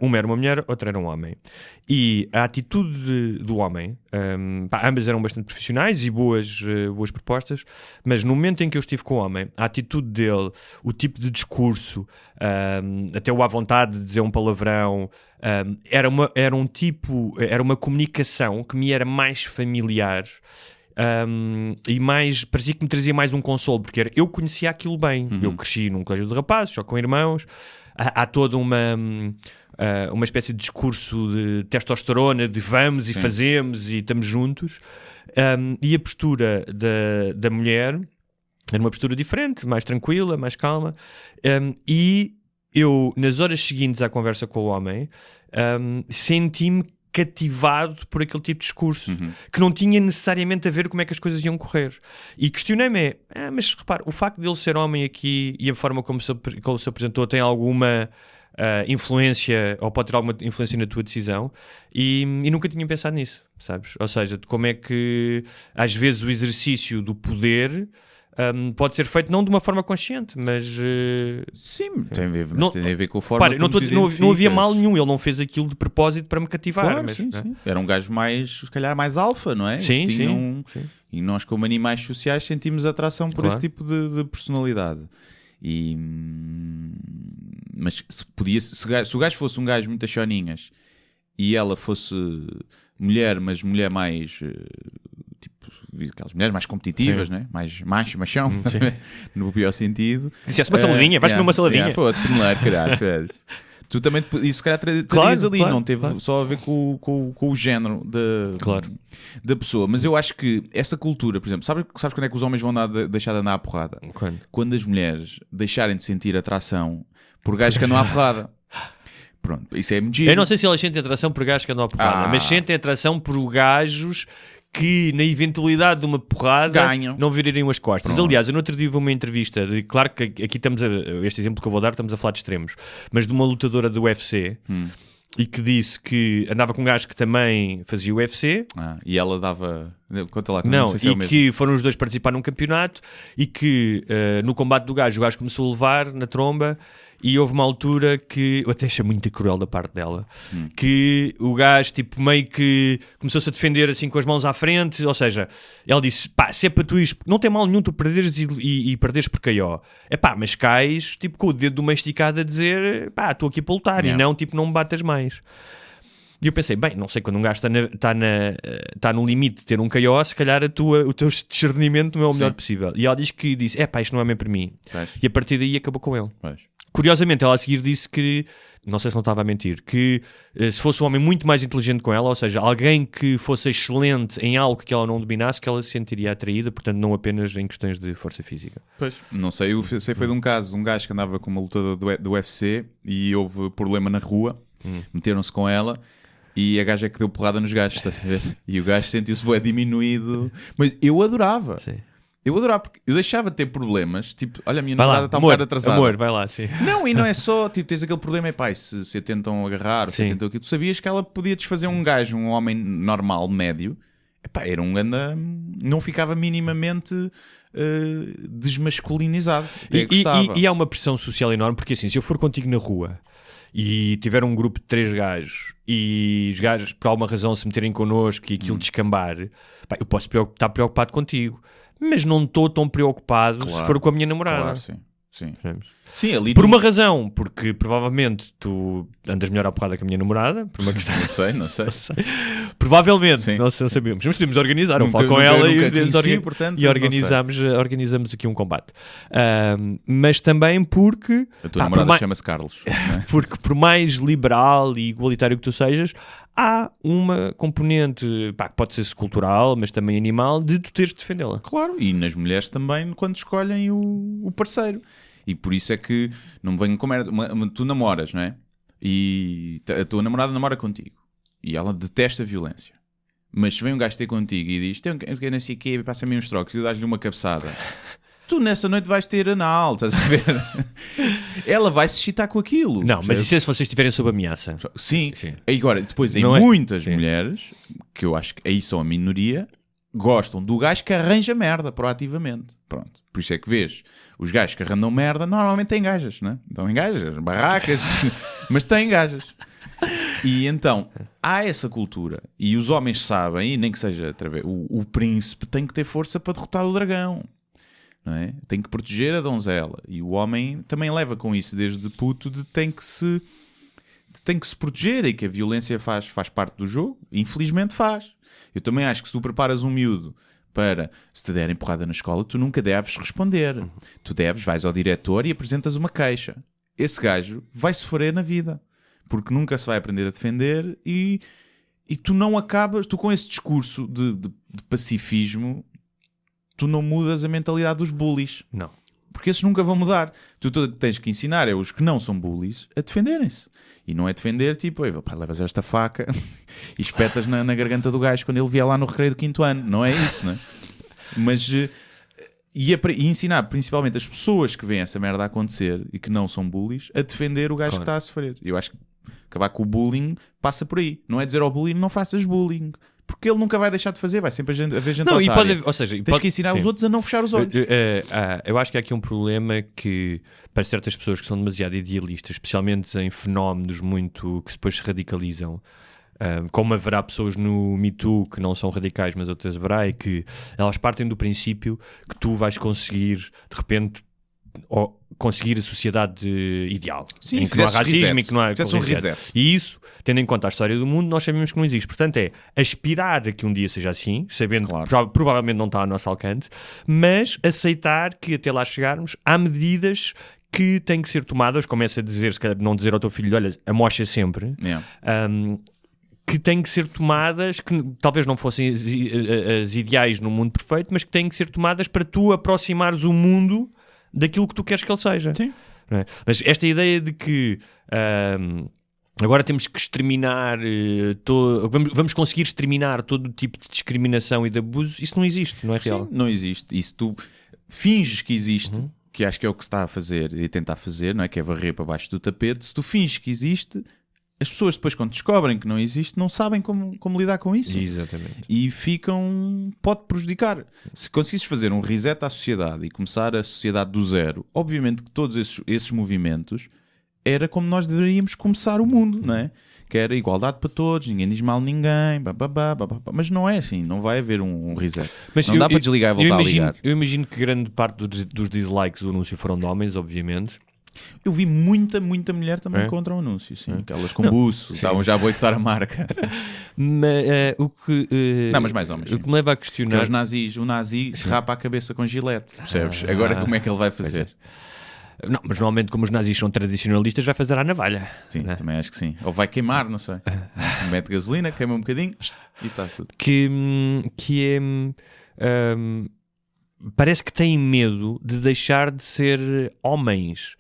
Uma era uma mulher, outra era um homem. E a atitude do homem, ambas eram bastante profissionais e boas propostas, mas no momento em que eu estive com o homem, a atitude dele, o tipo de discurso, até o à vontade de dizer um palavrão, era uma comunicação que me era mais familiar. E mais, parecia que me trazia mais um consolo, porque eu conhecia aquilo bem. Eu cresci num colégio de rapazes, só com irmãos. Há toda uma espécie de discurso de testosterona, de vamos e fazemos e estamos juntos. E a postura da mulher era uma postura diferente, mais tranquila, mais calma. E eu, nas horas seguintes à conversa com o homem, senti-me cativado por aquele tipo de discurso que não tinha necessariamente a ver com como é que as coisas iam correr. E questionei-me, mas repara, o facto de ele ser homem aqui e a forma como se apresentou tem alguma influência, ou pode ter alguma influência na tua decisão? E nunca tinha pensado nisso, sabes? Ou seja, de como é que às vezes o exercício do poder pode ser feito não de uma forma consciente, mas... Sim, tem a ver com a forma não havia mal nenhum, ele não fez aquilo de propósito para me cativar. Claro, mas, sim. Era um gajo mais, se calhar, mais alfa, não é? Sim. E nós, como animais sociais, sentimos atração por esse tipo de personalidade. Mas se o gajo fosse um gajo muito choninhas e ela fosse mulher, mas mulher mais tipo aquelas mulheres mais competitivas, né? Mais machão, no pior sentido. Dissesse uma saladinha, vais comer uma saladinha. Fosse primeiro, caralho. Tu também, isso se calhar terias ali, não teve só a ver com o género da pessoa. Mas eu acho que essa cultura, por exemplo, sabes quando é que os homens vão deixar de andar à porrada? Quando as mulheres deixarem de sentir atração por gajos que andam à porrada. Pronto, isso é mentira. Eu não sei se elas sentem atração por gajos que andam à porrada, mas sentem atração por gajos que, na eventualidade de uma porrada, ganham, não virariam as costas. Pronto. Aliás, eu no outro dia vi uma entrevista, claro que aqui estamos este exemplo que eu vou dar, estamos a falar de extremos, mas de uma lutadora do UFC, e que disse que andava com um gajo que também fazia UFC. E ela dava... Conta lá, não sei se e que foram os dois participar num campeonato, e que no combate do gajo, o gajo começou a levar na tromba, e houve uma altura que eu até achei muito cruel da parte dela, que o gajo tipo meio que começou-se a defender assim com as mãos à frente, ou seja, ela disse, pá, se é para tu ires, não tem mal nenhum tu perderes e perderes por KO, é pá, mas cais tipo com o dedo de uma esticada a dizer, pá, estou aqui para lutar, e não tipo, não me batas mais. E eu pensei, bem, não sei, quando um gajo está no limite de ter um KO, se calhar o teu discernimento não é o melhor possível. E ela disse, é pá, isto não é bem para mim. E a partir daí acabou com ele. Curiosamente, ela a seguir disse que, não sei se não estava a mentir, que se fosse um homem muito mais inteligente com ela, ou seja, alguém que fosse excelente em algo que ela não dominasse, que ela se sentiria atraída, portanto não apenas em questões de força física. Pois, não sei, eu sei foi de um caso, um gajo que andava com uma lutadora do UFC e houve problema na rua, meteram-se com ela e a gaja é que deu porrada nos gajos, estás a ver? E o gajo sentiu-se bem diminuído, mas eu adorava. Sim. Eu adorava, porque eu deixava de ter problemas, tipo, olha, a minha namorada está um bocado atrasada. Amor, vai lá, sim. Não, e não é só, tipo, tens aquele problema, pai, se a tentam agarrar, ou se a tentam aquilo, tu sabias que ela podia desfazer um gajo, um homem normal, médio, epá, era um ganda, não ficava minimamente desmasculinizado. E há uma pressão social enorme, porque assim, se eu for contigo na rua e tiver um grupo de 3 gajos e os gajos, por alguma razão, se meterem connosco e aquilo descambar, pá, eu posso estar preocupado contigo. Mas não estou tão preocupado se for com a minha namorada. Claro, sim. Sim, ali por uma razão, porque provavelmente tu andas melhor à porrada que a minha namorada, por uma questão. Não sei. Provavelmente, não sabemos. Mas podemos organizar, eu falo com ela e organizamos aqui um combate. Mas também porque... A tua namorada chama-se Carlos. Porque por mais liberal e igualitário que tu sejas, há uma componente, que pode ser cultural, mas também animal, de tu teres de defendê-la. Claro, e nas mulheres também, quando escolhem o parceiro. E por isso é que não me venham com merda. Tu namoras, não é? E a tua namorada namora contigo. E ela detesta a violência. Mas se vem um gajo ter contigo e diz, não sei o quê, passa-me uns trocos e dás-lhe uma cabeçada, tu nessa noite vais ter anal, estás a ver? Ela vai se excitar com aquilo. Não, mas isso é se vocês estiverem sob ameaça. Sim. Agora, depois em muitas mulheres, que eu acho que aí são a minoria, gostam do gajo que arranja merda proativamente. Pronto. Por isso é que vês, os gajos que arrandam merda normalmente têm gajas, não é? Estão em gajas, barracas, mas têm gajas. E então, há essa cultura. E os homens sabem, e nem que seja através... O príncipe tem que ter força para derrotar o dragão. Não é? Tem que proteger a donzela. E o homem também leva com isso desde puto de tem que se proteger e que a violência faz parte do jogo. Infelizmente faz. Eu também acho que se tu preparas um miúdo para, se te derem porrada na escola, tu nunca deves responder. Tu vais ao diretor e apresentas uma queixa. Esse gajo vai sofrer na vida. Porque nunca se vai aprender a defender e tu não acabas... Tu com esse discurso de pacifismo, tu não mudas a mentalidade dos bullies. Não. Porque esses nunca vão mudar. Tu tens que ensinar os que não são bullies a defenderem-se. E não é defender, tipo, levas esta faca e espetas na garganta do gajo quando ele vier lá no recreio do 5º ano. Não é isso, né? Mas... E ensinar principalmente as pessoas que veem essa merda a acontecer e que não são bullies a defender o gajo que está a sofrer. Eu acho que acabar com o bullying passa por aí. Não é dizer ao bullying não faças bullying. Porque ele nunca vai deixar de fazer, vai sempre haver gente Não, otária. ou seja, Tens que ensinar os outros a não fechar os olhos. Eu acho que há aqui um problema que, para certas pessoas que são demasiado idealistas, especialmente em fenómenos muito que depois se radicalizam, como haverá pessoas no Me Too que não são radicais, mas outras haverá, é que elas partem do princípio que tu vais conseguir, de repente, conseguir a sociedade ideal. Sim, em que não há racismo e que não há reset. E isso, tendo em conta a história do mundo, nós sabemos que não existe. Portanto, é aspirar a que um dia seja assim, sabendo que provavelmente não está ao nosso alcance, mas aceitar que até lá chegarmos há medidas que têm que ser tomadas, começa a dizer, se calhar não dizer ao teu filho, olha, amocha sempre, que têm que ser tomadas, que talvez não fossem as ideais no mundo perfeito, mas que têm que ser tomadas para tu aproximares o mundo daquilo que tu queres que ele seja. Sim. Não é? Mas esta ideia de que agora temos que exterminar, vamos conseguir exterminar todo o tipo de discriminação e de abuso, isso não existe, não é real. Sim, não existe. Isso tu finges que existe, que acho que é o que se está a fazer e tentar fazer, não é? Que é varrer para baixo do tapete. Se tu finges que existe, as pessoas depois, quando descobrem que não existe, não sabem como lidar com isso. Exatamente. E pode prejudicar. Se conseguisses fazer um reset à sociedade e começar a sociedade do zero, obviamente que todos esses movimentos era como nós deveríamos começar o mundo, não é? Que era igualdade para todos, ninguém diz mal a ninguém, mas não é assim, não vai haver um reset. Mas não dá para desligar e voltar a ligar. Eu imagino que grande parte dos dislikes do anúncio foram de homens, obviamente. Eu vi muita mulher também contra o anúncio, sim. Aquelas com buço, estavam já a boicotar a marca. Mas mas mais homens. O que me leva a questionar... O nazi rapa a cabeça com gilete, percebes? Agora como é que ele vai fazer? Não, mas normalmente como os nazis são tradicionalistas vai fazer à navalha. Sim, também acho que sim. Ou vai queimar, não sei. Mete gasolina, queima um bocadinho e está tudo. Parece que têm medo de deixar de ser homens.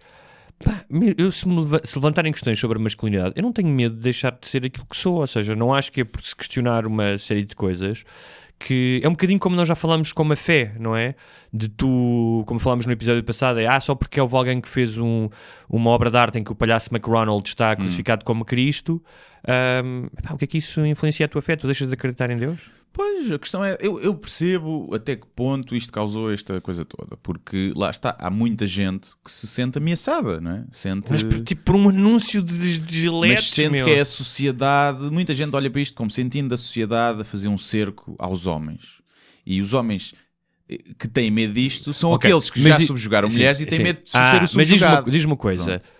Se levantarem questões sobre a masculinidade, eu não tenho medo de deixar de ser aquilo que sou, ou seja, não acho que é por se questionar uma série de coisas que é um bocadinho como nós já falámos com a fé, não é? De tu, como falámos no episódio passado, só porque houve alguém que fez uma obra de arte em que o palhaço McRonald está crucificado como Cristo, o que é que isso influencia a tua fé? Tu deixas de acreditar em Deus? Pois, a questão é, eu percebo até que ponto isto causou esta coisa toda, porque lá está, há muita gente que se sente ameaçada, não é? Mas por um anúncio de giletes, mas sente que é a sociedade, muita gente olha para isto como sentindo a sociedade a fazer um cerco aos homens, e os homens que têm medo disto são aqueles que já subjugaram mulheres e têm medo de ser o subjugado. Mas diz-me uma coisa... Pronto.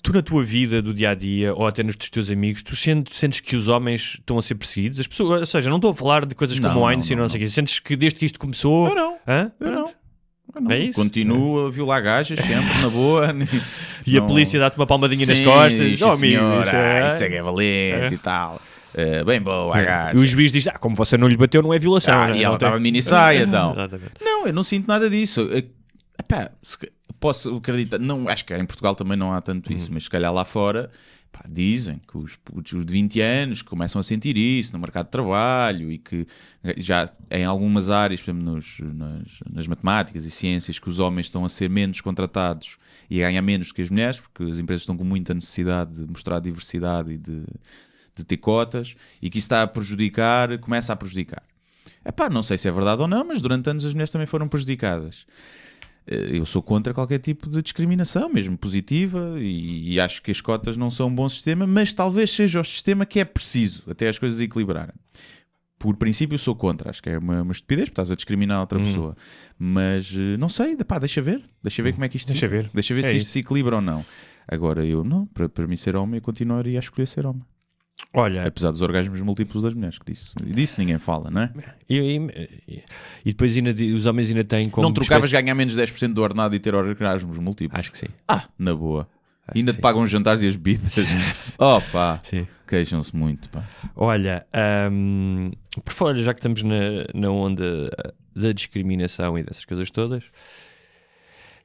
Tu na tua vida do dia-a-dia ou até nos teus amigos, tu sentes que os homens estão a ser perseguidos? As pessoas, ou seja, não estou a falar de coisas como o Einstein ou não sei o quê. Sentes que desde que isto começou... Eu não. É isso? Continuo a violar gajas sempre, na boa. E a polícia dá-te uma palmadinha nas costas. Isso é que é valente e tal. Bem boa, gaja. E o juiz diz, como você não lhe bateu, não é violação. E ela estava de mini-saia, então. Não, eu não sinto nada disso. Posso acreditar, não, acho que em Portugal também não há tanto isso, mas se calhar lá fora dizem que os putos de 20 anos começam a sentir isso no mercado de trabalho e que já em algumas áreas, por exemplo nas matemáticas e ciências, que os homens estão a ser menos contratados e a ganhar menos do que as mulheres, porque as empresas estão com muita necessidade de mostrar diversidade e de ter cotas, e que isso está a prejudicar, começa a prejudicar. Não sei se é verdade ou não, mas durante anos as mulheres também foram prejudicadas. Eu sou contra qualquer tipo de discriminação, mesmo positiva, e acho que as cotas não são um bom sistema, mas talvez seja o sistema que é preciso, até as coisas equilibrarem. Por princípio sou contra, acho que é uma estupidez, porque estás a discriminar outra pessoa. Mas não sei, deixa ver como é que isto deixa ver se isto se equilibra ou não. Agora eu não, para mim ser homem, eu continuaria a escolher ser homem. Olha, apesar dos orgasmos múltiplos das mulheres, que disso ninguém fala, não é? E depois os homens ainda têm como... Não trocavas ganhar menos de 10% do ordenado e ter orgasmos múltiplos? Acho que sim. Na boa. Ainda te pagam os jantares e as bebidas. Queixam-se muito, pá. Olha, por fora, já que estamos na onda da discriminação e dessas coisas todas,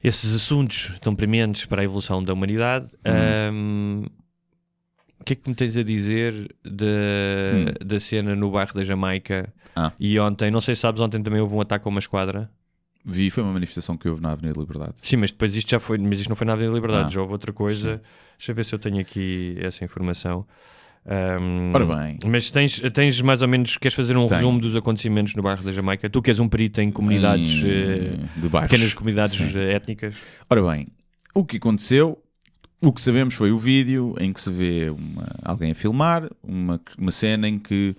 esses assuntos tão prementes para a evolução da humanidade... O que é que me tens a dizer da cena no bairro da Jamaica? E ontem, não sei se sabes, ontem também houve um ataque a uma esquadra. Vi, foi uma manifestação que houve na Avenida Liberdade. Sim, mas depois isto não foi na Avenida Liberdade, já houve outra coisa. Sim. Deixa eu ver se eu tenho aqui essa informação. Ora bem. Mas tens mais ou menos, queres fazer um resumo dos acontecimentos no bairro da Jamaica? Tu que és um perito em comunidades, de bairros. pequenas comunidades étnicas. Ora bem, o que aconteceu, o que sabemos foi o vídeo em que se vê alguém a filmar, uma cena em que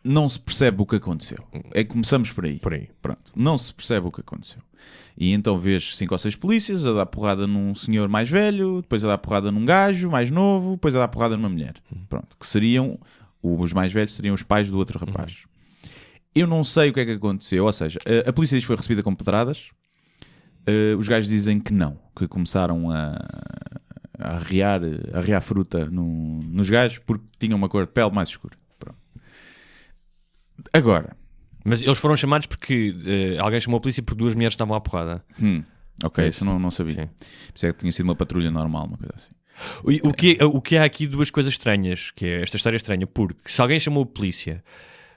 não se percebe o que aconteceu. Começamos por aí. Pronto. Não se percebe o que aconteceu. E então vês 5 ou 6 polícias a dar porrada num senhor mais velho, depois a dar porrada num gajo mais novo, depois a dar porrada numa mulher. Pronto. Que seriam, os mais velhos seriam os pais do outro rapaz. Eu não sei o que é que aconteceu. Ou seja, a polícia diz que foi recebida com pedradas. Os gajos dizem que não. Que começaram a arriar fruta nos gajos porque tinham uma cor de pele mais escura. Pronto. Agora... Mas eles foram chamados porque alguém chamou a polícia porque 2 mulheres estavam à porrada. Ok, isso não sabia. Pensei que tinha sido uma patrulha normal, uma coisa assim. O que há aqui 2 coisas estranhas, que é esta história estranha, porque se alguém chamou a polícia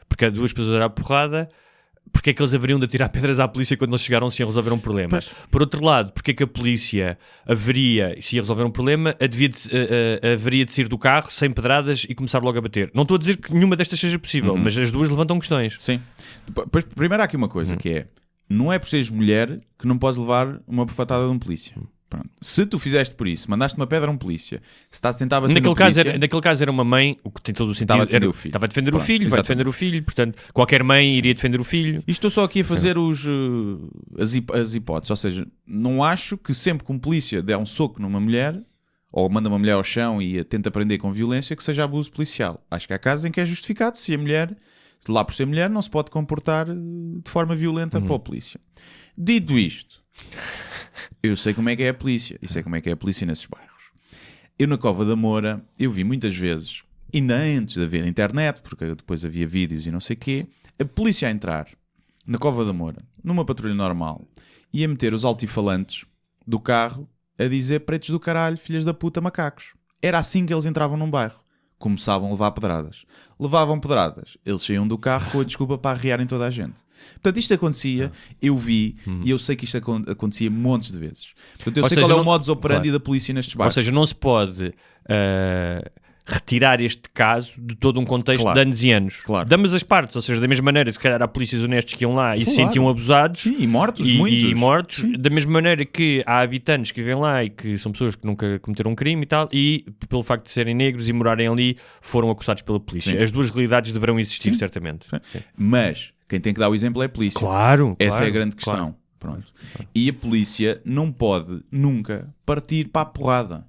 porque há 2 pessoas à porrada, porque é que eles haveriam de atirar pedras à polícia quando eles chegaram sem resolver um problema? Pois. Por outro lado, porque é que a polícia se ia resolver um problema, haveria de sair do carro sem pedradas e começar logo a bater? Não estou a dizer que nenhuma destas seja possível, mas as 2 levantam questões. Sim. Pois, primeiro há aqui uma coisa, que é, não é por seres mulher que não podes levar uma bufatada de um polícia. Pronto. Se tu fizeste por isso, mandaste uma pedra a um polícia, se estás a tentar bater naquele caso era uma mãe, o que tem todo o sentido, estava a defender o filho, vai defender o filho, portanto, qualquer mãe iria defender o filho. E estou só aqui a fazer as hipóteses, ou seja, não acho que sempre que um polícia der um soco numa mulher, ou manda uma mulher ao chão e a tenta prender com violência, que seja abuso policial. Acho que há casos em que é justificado, se a mulher, lá por ser mulher, não se pode comportar de forma violenta para o polícia. Dito isto, eu sei como é que é a polícia, e sei como é que é a polícia nesses bairros. Eu na Cova da Moura, eu vi muitas vezes, ainda antes de haver internet, porque depois havia vídeos e não sei o quê, a polícia a entrar na Cova da Moura, numa patrulha normal, e a meter os altifalantes do carro a dizer: pretos do caralho, filhas da puta, macacos. Era assim que eles entravam num bairro. Começavam a levar pedradas. Levavam pedradas. Eles saíam do carro com a desculpa para arriarem toda a gente. Portanto, isto acontecia, eu vi, e eu sei que isto acontecia montes de vezes. Portanto, eu sei qual é o modus operandi da polícia nestes bairros. Ou seja, não se pode retirar este caso de todo um contexto de anos e anos. Claro. De ambas as partes, ou seja, da mesma maneira, se calhar há polícias honestos que iam lá e se sentiam abusados. Sim, e mortos, muitos. E mortos, da mesma maneira que há habitantes que vivem lá e que são pessoas que nunca cometeram um crime e tal, e pelo facto de serem negros e morarem ali, foram acusados pela polícia. Sim. As 2 realidades deverão existir, certamente. Sim. Mas quem tem que dar o exemplo é a polícia. Claro. Essa é a grande questão. Pronto. E a polícia não pode nunca partir para a porrada.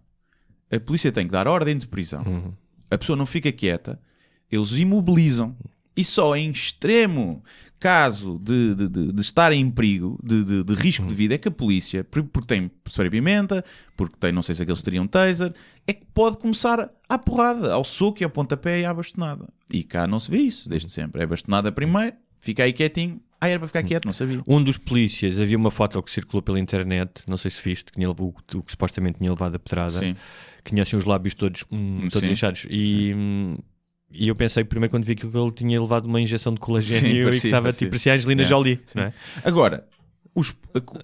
A polícia tem que dar ordem de prisão. A pessoa não fica quieta, eles imobilizam. E só em extremo caso de estar em perigo, de risco de vida, é que a polícia, porque tem spray pimenta, porque tem, não sei se aqueles teriam taser, é que pode começar à porrada, ao soco e ao pontapé e à bastonada. E cá não se vê isso, desde sempre. É bastonada primeiro, fica aí quietinho. Era para ficar quieto, não sabia. Um dos polícias, havia uma foto que circulou pela internet, não sei se viste, que o que supostamente tinha levado a pedrada. Sim. Que tinha assim os lábios todos inchados. E eu pensei primeiro quando vi que ele tinha levado uma injeção de colagênio e que estava tipo parecia a Angelina Jolie. Não é? Agora,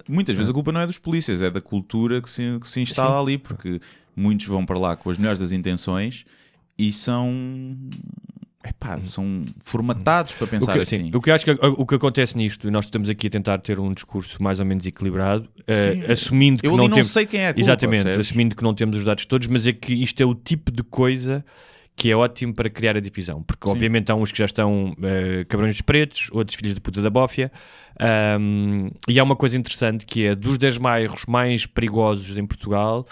muitas vezes a culpa não é dos polícias, é da cultura que se instala ali, porque muitos vão para lá com as melhores das intenções e são formatados para pensar assim. O que acho que o que acontece nisto, nós estamos aqui a tentar ter um discurso mais ou menos equilibrado, assumindo que não sei quem é a culpa, exatamente, percebes? assumindo que não temos os dados todos, mas é que isto é o tipo de coisa que é ótimo para criar a divisão, porque obviamente há uns que já estão cabrões pretos, outros filhos de puta da bófia, e há uma coisa interessante que é dos 10 bairros mais perigosos em Portugal,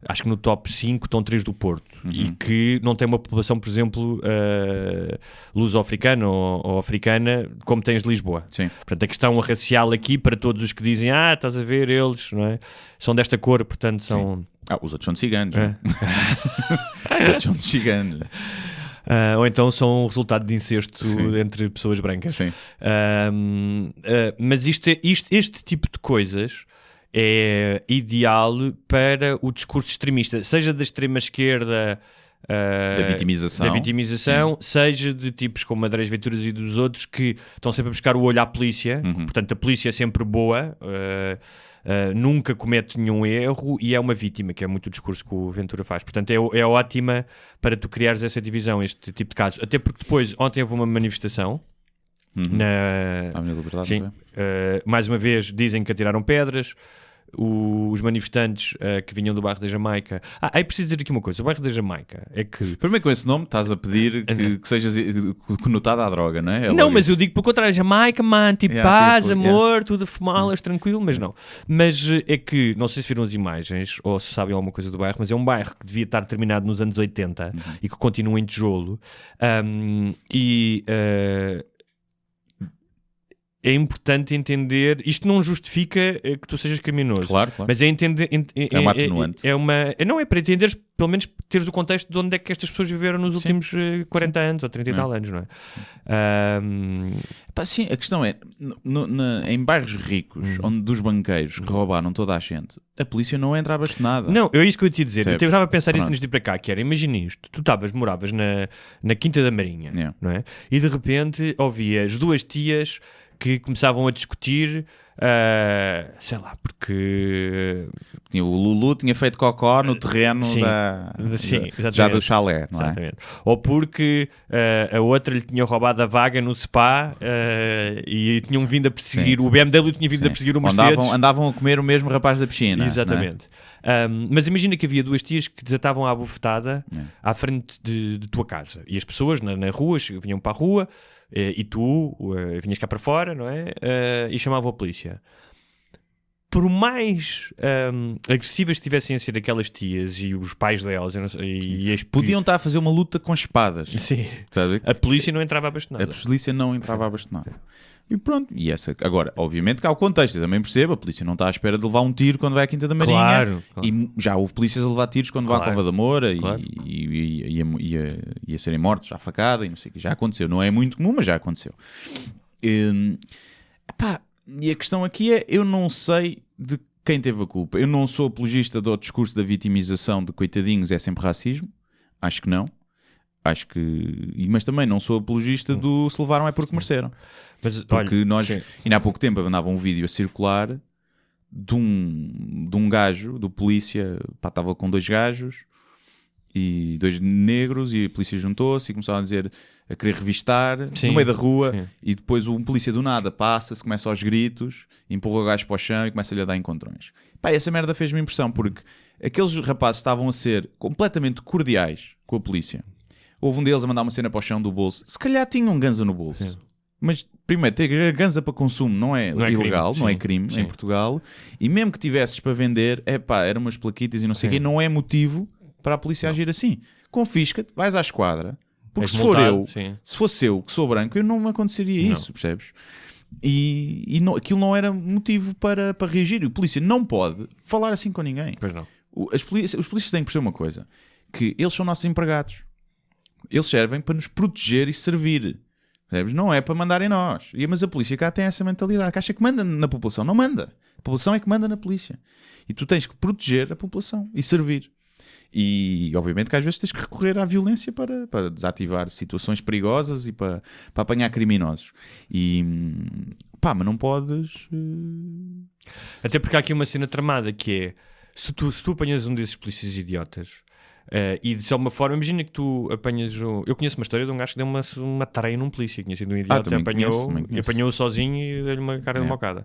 acho que no top 5 estão 3 do Porto, e que não tem uma população, por exemplo, luso-africana ou africana, como tens de Lisboa. Sim. Portanto, a questão racial aqui, para todos os que dizem, estás a ver, eles, não é? São desta cor, portanto, são... os outros são de ciganos. Os outros são de ciganos. Ou então são resultado de incesto entre pessoas brancas. Sim. Mas este tipo de coisas é ideal para o discurso extremista, seja da extrema-esquerda Da vitimização, seja de tipos como Andrés Venturas e dos outros que estão sempre a buscar o olho à polícia. Portanto, a polícia é sempre boa, nunca comete nenhum erro e é uma vítima, que é muito o discurso que o Ventura faz. Portanto, é ótima para tu criares essa divisão, este tipo de casos. Até porque depois, ontem houve uma manifestação na Avenida Liberdade, sim, mais uma vez dizem que atiraram pedras. Os manifestantes que vinham do bairro da Jamaica. Aí preciso dizer aqui uma coisa: o bairro da Jamaica é que... Primeiro, com esse nome estás a pedir que sejas conotado à droga, não é? Não, mas eu digo pelo contrário: Jamaica, mano, tipo paz, amor, tudo a fumá-las, tranquilo, mas não. Mas é que, não sei se viram as imagens ou se sabem alguma coisa do bairro, mas é um bairro que devia estar terminado nos anos 80 e que continua em tijolo. É importante entender, isto não justifica que tu sejas criminoso, claro. Mas é entender, é uma atenuante. Não é para entenderes, pelo menos teres o contexto de onde é que estas pessoas viveram nos últimos 40 anos ou 30 e tal anos, não é? Sim, a questão é, em bairros ricos, onde dos banqueiros que roubaram toda a gente, a polícia não entra abastonada. Não, é isso que eu te ia dizer. Eu estava a pensar isso antes de ir para cá, que era, imagina isto, tu moravas na Quinta da Marinha, não é? E de repente ouvias duas tias que começavam a discutir, sei lá, porque... O Lulu tinha feito cocó no terreno já do chalé, não é? Exatamente. Ou porque a outra lhe tinha roubado a vaga no spa e tinham vindo a perseguir, o BMW tinha vindo a perseguir o Mercedes. Andavam a comer o mesmo rapaz da piscina. Exatamente. Mas imagina que havia duas tias que desatavam à bufetada à frente de tua casa. E as pessoas na rua vinham para a rua e tu vinhas cá para fora, não é? E chamavam a polícia. Por mais agressivas que tivessem a ser aquelas tias e os pais delas podiam estar a fazer uma luta com espadas. Sim. Sabe? A polícia não entrava abastonada. A polícia não entrava abastonada. E pronto, agora, obviamente que há o contexto, eu também percebo, a polícia não está à espera de levar um tiro quando vai à Quinta da Marinha, claro. E já houve polícias a levar tiros quando vai à Cova da Moura e a serem mortos à facada e não sei o que, já aconteceu, não é muito comum, mas já aconteceu. E a questão aqui é, eu não sei de quem teve a culpa, eu não sou apologista do discurso da vitimização de coitadinhos, é sempre racismo, acho que não. Mas também não sou apologista do se levaram é porque mereceram. Porque nós, ainda há pouco tempo, andava um vídeo a circular de um gajo, do polícia, estava com dois gajos e dois negros e a polícia juntou-se e começaram a querer revistar no meio da rua e depois um polícia do nada passa-se, começa aos gritos, empurra o gajo para o chão e começa-lhe a dar encontrões. Essa merda fez-me impressão porque aqueles rapazes estavam a ser completamente cordiais com a polícia. Houve um deles a mandar uma cena para o chão do bolso. Se calhar tinha um ganza no bolso. Sim. Mas, primeiro, ter ganza para consumo não é ilegal, crime, não é crime em Portugal. E mesmo que tivesses para vender, eram umas plaquitas e não sei o quê, não é motivo para a polícia agir assim. Confisca-te, vais à esquadra. Porque se fosse eu, que sou branco, não me aconteceria isso, percebes? E não, aquilo não era motivo para reagir. E a polícia não pode falar assim com ninguém. Pois não. Os polícias têm que perceber uma coisa, que eles são nossos empregados. Eles servem para nos proteger e servir. Não é para mandar em nós. Mas a polícia cá tem essa mentalidade, que acha que manda na população. Não manda. A população é que manda na polícia. E tu tens que proteger a população e servir. E obviamente que às vezes tens que recorrer à violência para desativar situações perigosas e para apanhar criminosos. Mas não podes... Até porque há aqui uma cena tramada que é, se tu apanhas um desses polícias idiotas e de alguma forma, imagina que tu apanhas eu conheço uma história de um gajo que deu uma tareia num polícia, que tinha sido um idiota, apanhou-o sozinho e deu-lhe uma cara de mocada.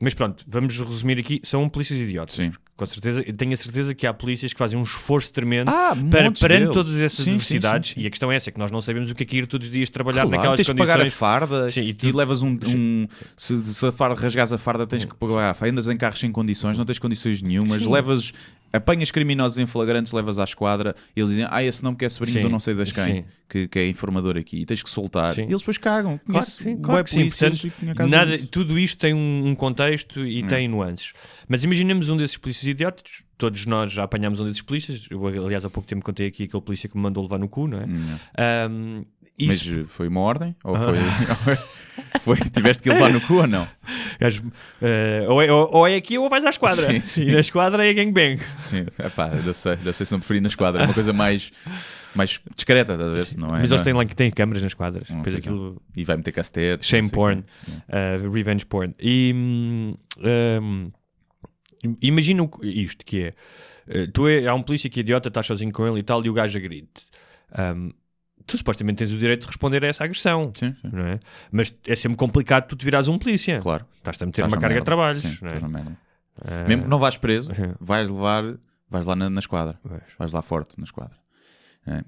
Mas pronto, vamos resumir aqui, são polícias idiotas. Sim. Com certeza, tenho a certeza que há polícias que fazem um esforço tremendo perante todas essas diversidades. Sim. E a questão é essa, que nós não sabemos o que é ir todos os dias trabalhar naquelas tens condições. Tens que pagar a farda e levas se a farda, rasgares a farda, tens que pagar. Andas em carros sem condições, não tens condições nenhumas, apanhas criminosos em flagrantes, levas à esquadra e eles dizem, esse não, porque é sobrinho do não sei das quem, que é informador aqui, e tens que soltar. E eles depois cagam. Claro que sim. Portanto, tudo isto tem um contexto e tem nuances. Mas imaginemos um desses polícias idiotas, todos nós já apanhámos um desses polícias. Eu, aliás, há pouco tempo contei aqui aquele polícia que me mandou levar no cu, não é? Mas foi uma ordem? Ou foi... Tiveste que ir levar no cu ou não? Ou é aqui ou vais à esquadra. Sim. E na esquadra é gangbang. Sim, já sei se não preferi na esquadra. É uma coisa mais discreta, estás a ver? Não é, Mas não eles têm lá que têm câmaras nas esquadras. Depois é. aquilo... E vai meter castete. Shame porn. Revenge porn. E imagina isto que é. Há um polícia que é idiota, estás sozinho com ele e tal, e o gajo agride. Tu supostamente tens o direito de responder a essa agressão, sim. Não é? Mas é sempre complicado tu te virares um polícia. Claro. Estás-te a meter uma carga de trabalhos. Sim, não é? Mesmo que não vás preso, vais lá na esquadra. Vais lá forte na esquadra. É.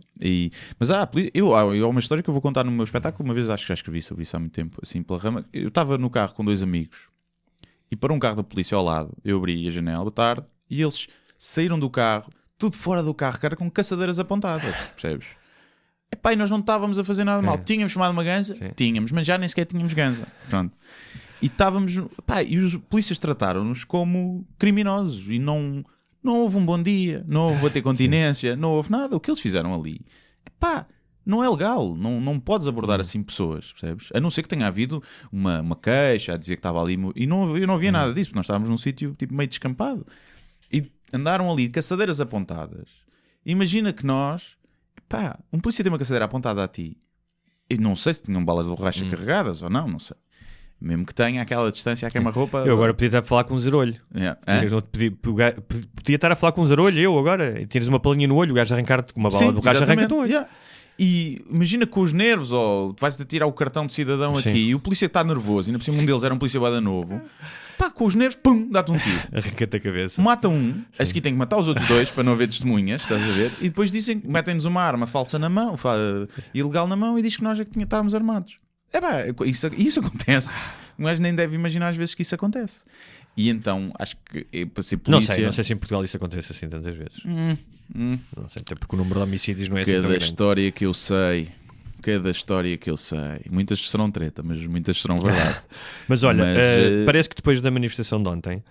Mas há uma história que eu vou contar no meu espetáculo. Uma vez acho que já escrevi sobre isso há muito tempo, assim pela rama. Eu estava no carro com 2 amigos e para um carro da polícia ao lado, eu abri a janela, boa tarde, e eles saíram do carro, tudo fora do carro, cara, com caçadeiras apontadas, percebes? Epá, e nós não estávamos a fazer nada mal. Tínhamos chamado uma ganza? Sim. Tínhamos, mas já nem sequer tínhamos ganza. Pronto. E estávamos... e os polícias trataram-nos como criminosos. E não houve um bom dia, não houve bater continência, não houve nada. O que eles fizeram ali, não é legal. Não podes abordar assim pessoas, percebes? A não ser que tenha havido uma queixa a dizer que estava ali... E eu não havia nada disso, porque nós estávamos num sítio tipo meio descampado. E andaram ali de caçadeiras apontadas. Imagina que nós... um polícia tem uma caçadeira apontada a ti. Eu não sei se tinham balas de borracha carregadas ou não sei. Mesmo que tenha aquela distância a queima-roupa. Eu agora podia estar a falar com um zarolho. Podia estar a falar com um zarolho, eu agora. E tens uma palinha no olho, o gajo arrancar-te com uma bala de borracha, arranca-te um olho. Yeah. E imagina com os nervos, ou tu vais-te tirar o cartão de cidadão aqui e o polícia está nervoso, e ainda por cima um deles era um polícia bada novo. Com os nervos, pum, dá-te um tiro. Arranca-te a cabeça. Mata um, a seguir tem que matar os outros 2 para não haver testemunhas, estás a ver? E depois metem-nos uma arma falsa na mão, ilegal na mão, e diz que nós é que estávamos armados. Isso acontece. Mas nem deve imaginar às vezes que isso acontece. E então, acho que para ser polícia... Não sei se em Portugal isso acontece assim tantas vezes. Não sei, até porque o número de homicídios não é assim tão grande. Cada história que eu sei. Muitas serão treta, mas muitas serão verdade. Mas olha, parece que depois da manifestação de ontem,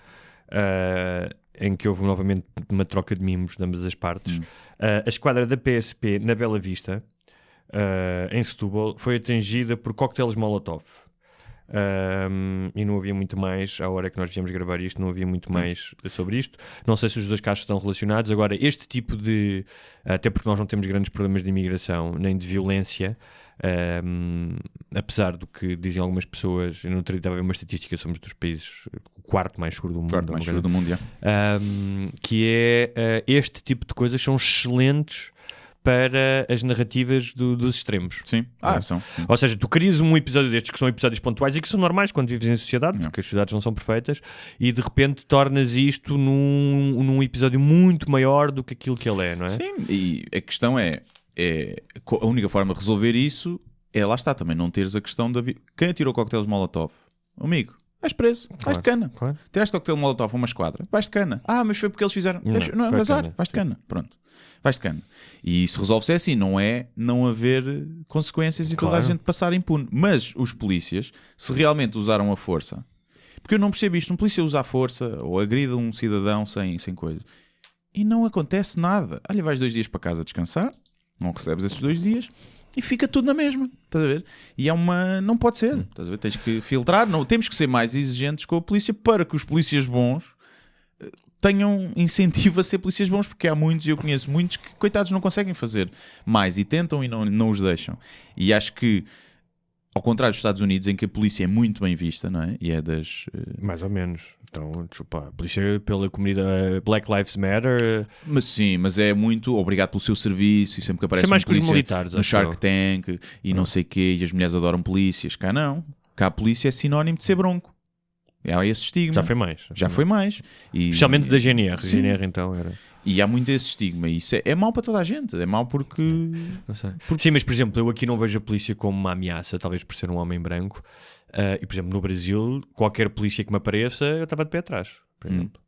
em que houve novamente uma troca de mimos de ambas as partes, a esquadra da PSP na Bela Vista, em Setúbal, foi atingida por coquetéis Molotov. E não havia muito mais, à hora que nós viemos gravar isto, não havia muito mais sobre isto. Não sei se os dois casos estão relacionados. Agora, este tipo de... Até porque nós não temos grandes problemas de imigração, nem de violência, apesar do que dizem algumas pessoas. Eu não teria de haver uma estatística, somos dos países o quarto mais seguro do mundo. Quarto mais seguro do mundo, que é este tipo de coisas são excelentes para as narrativas dos extremos. Sim. São. Sim. Ou seja, tu crias um episódio destes que são episódios pontuais e que são normais quando vives em sociedade, porque as sociedades não são perfeitas, e de repente tornas isto num episódio muito maior do que aquilo que ele é, não é? Sim, e a questão é a única forma de resolver isso é, lá está, também não teres a questão da... Quem atirou coquetéis Molotov? Amigo, vais preso, vais de cana. Claro. Tiraste coquetel Molotov a uma esquadra, vais de cana. Mas foi porque eles fizeram... Não, azar, vais de cana. Pronto. Vais de cana. E isso resolve-se assim, não é não haver consequências e toda a gente passar impune. Mas os polícias, se realmente usaram a força, porque eu não percebo isto, um polícia usa a força ou agride um cidadão sem coisa, e não acontece nada. Olha, vais 2 dias para casa descansar, não recebes esses 2 dias e fica tudo na mesma, estás a ver? E não pode ser, estás a ver? Tens que filtrar, temos que ser mais exigentes com a polícia para que os polícias bons tenham incentivo a ser polícias bons, porque há muitos, e eu conheço muitos, que coitados não conseguem fazer mais e tentam e não os deixam. E acho que, ao contrário dos Estados Unidos, em que a polícia é muito bem vista, não é? E é das... Mais ou menos. Então, a polícia pela comunidade Black Lives Matter... Mas sim, mas é muito obrigado pelo seu serviço, e sempre que aparece mais um polícia que os militares, no Shark Tank e não sei o quê, e as mulheres adoram polícias. Cá não. Cá a polícia é sinónimo de ser bronco. Há esse estigma. Já foi mais. E, especialmente da GNR. Sim. GNR então era... E há muito esse estigma. E isso é mau para toda a gente. É mau porque... Não sei. Sim, mas por exemplo, eu aqui não vejo a polícia como uma ameaça, talvez por ser um homem branco. E por exemplo, no Brasil, qualquer polícia que me apareça, eu estava de pé atrás. Por exemplo.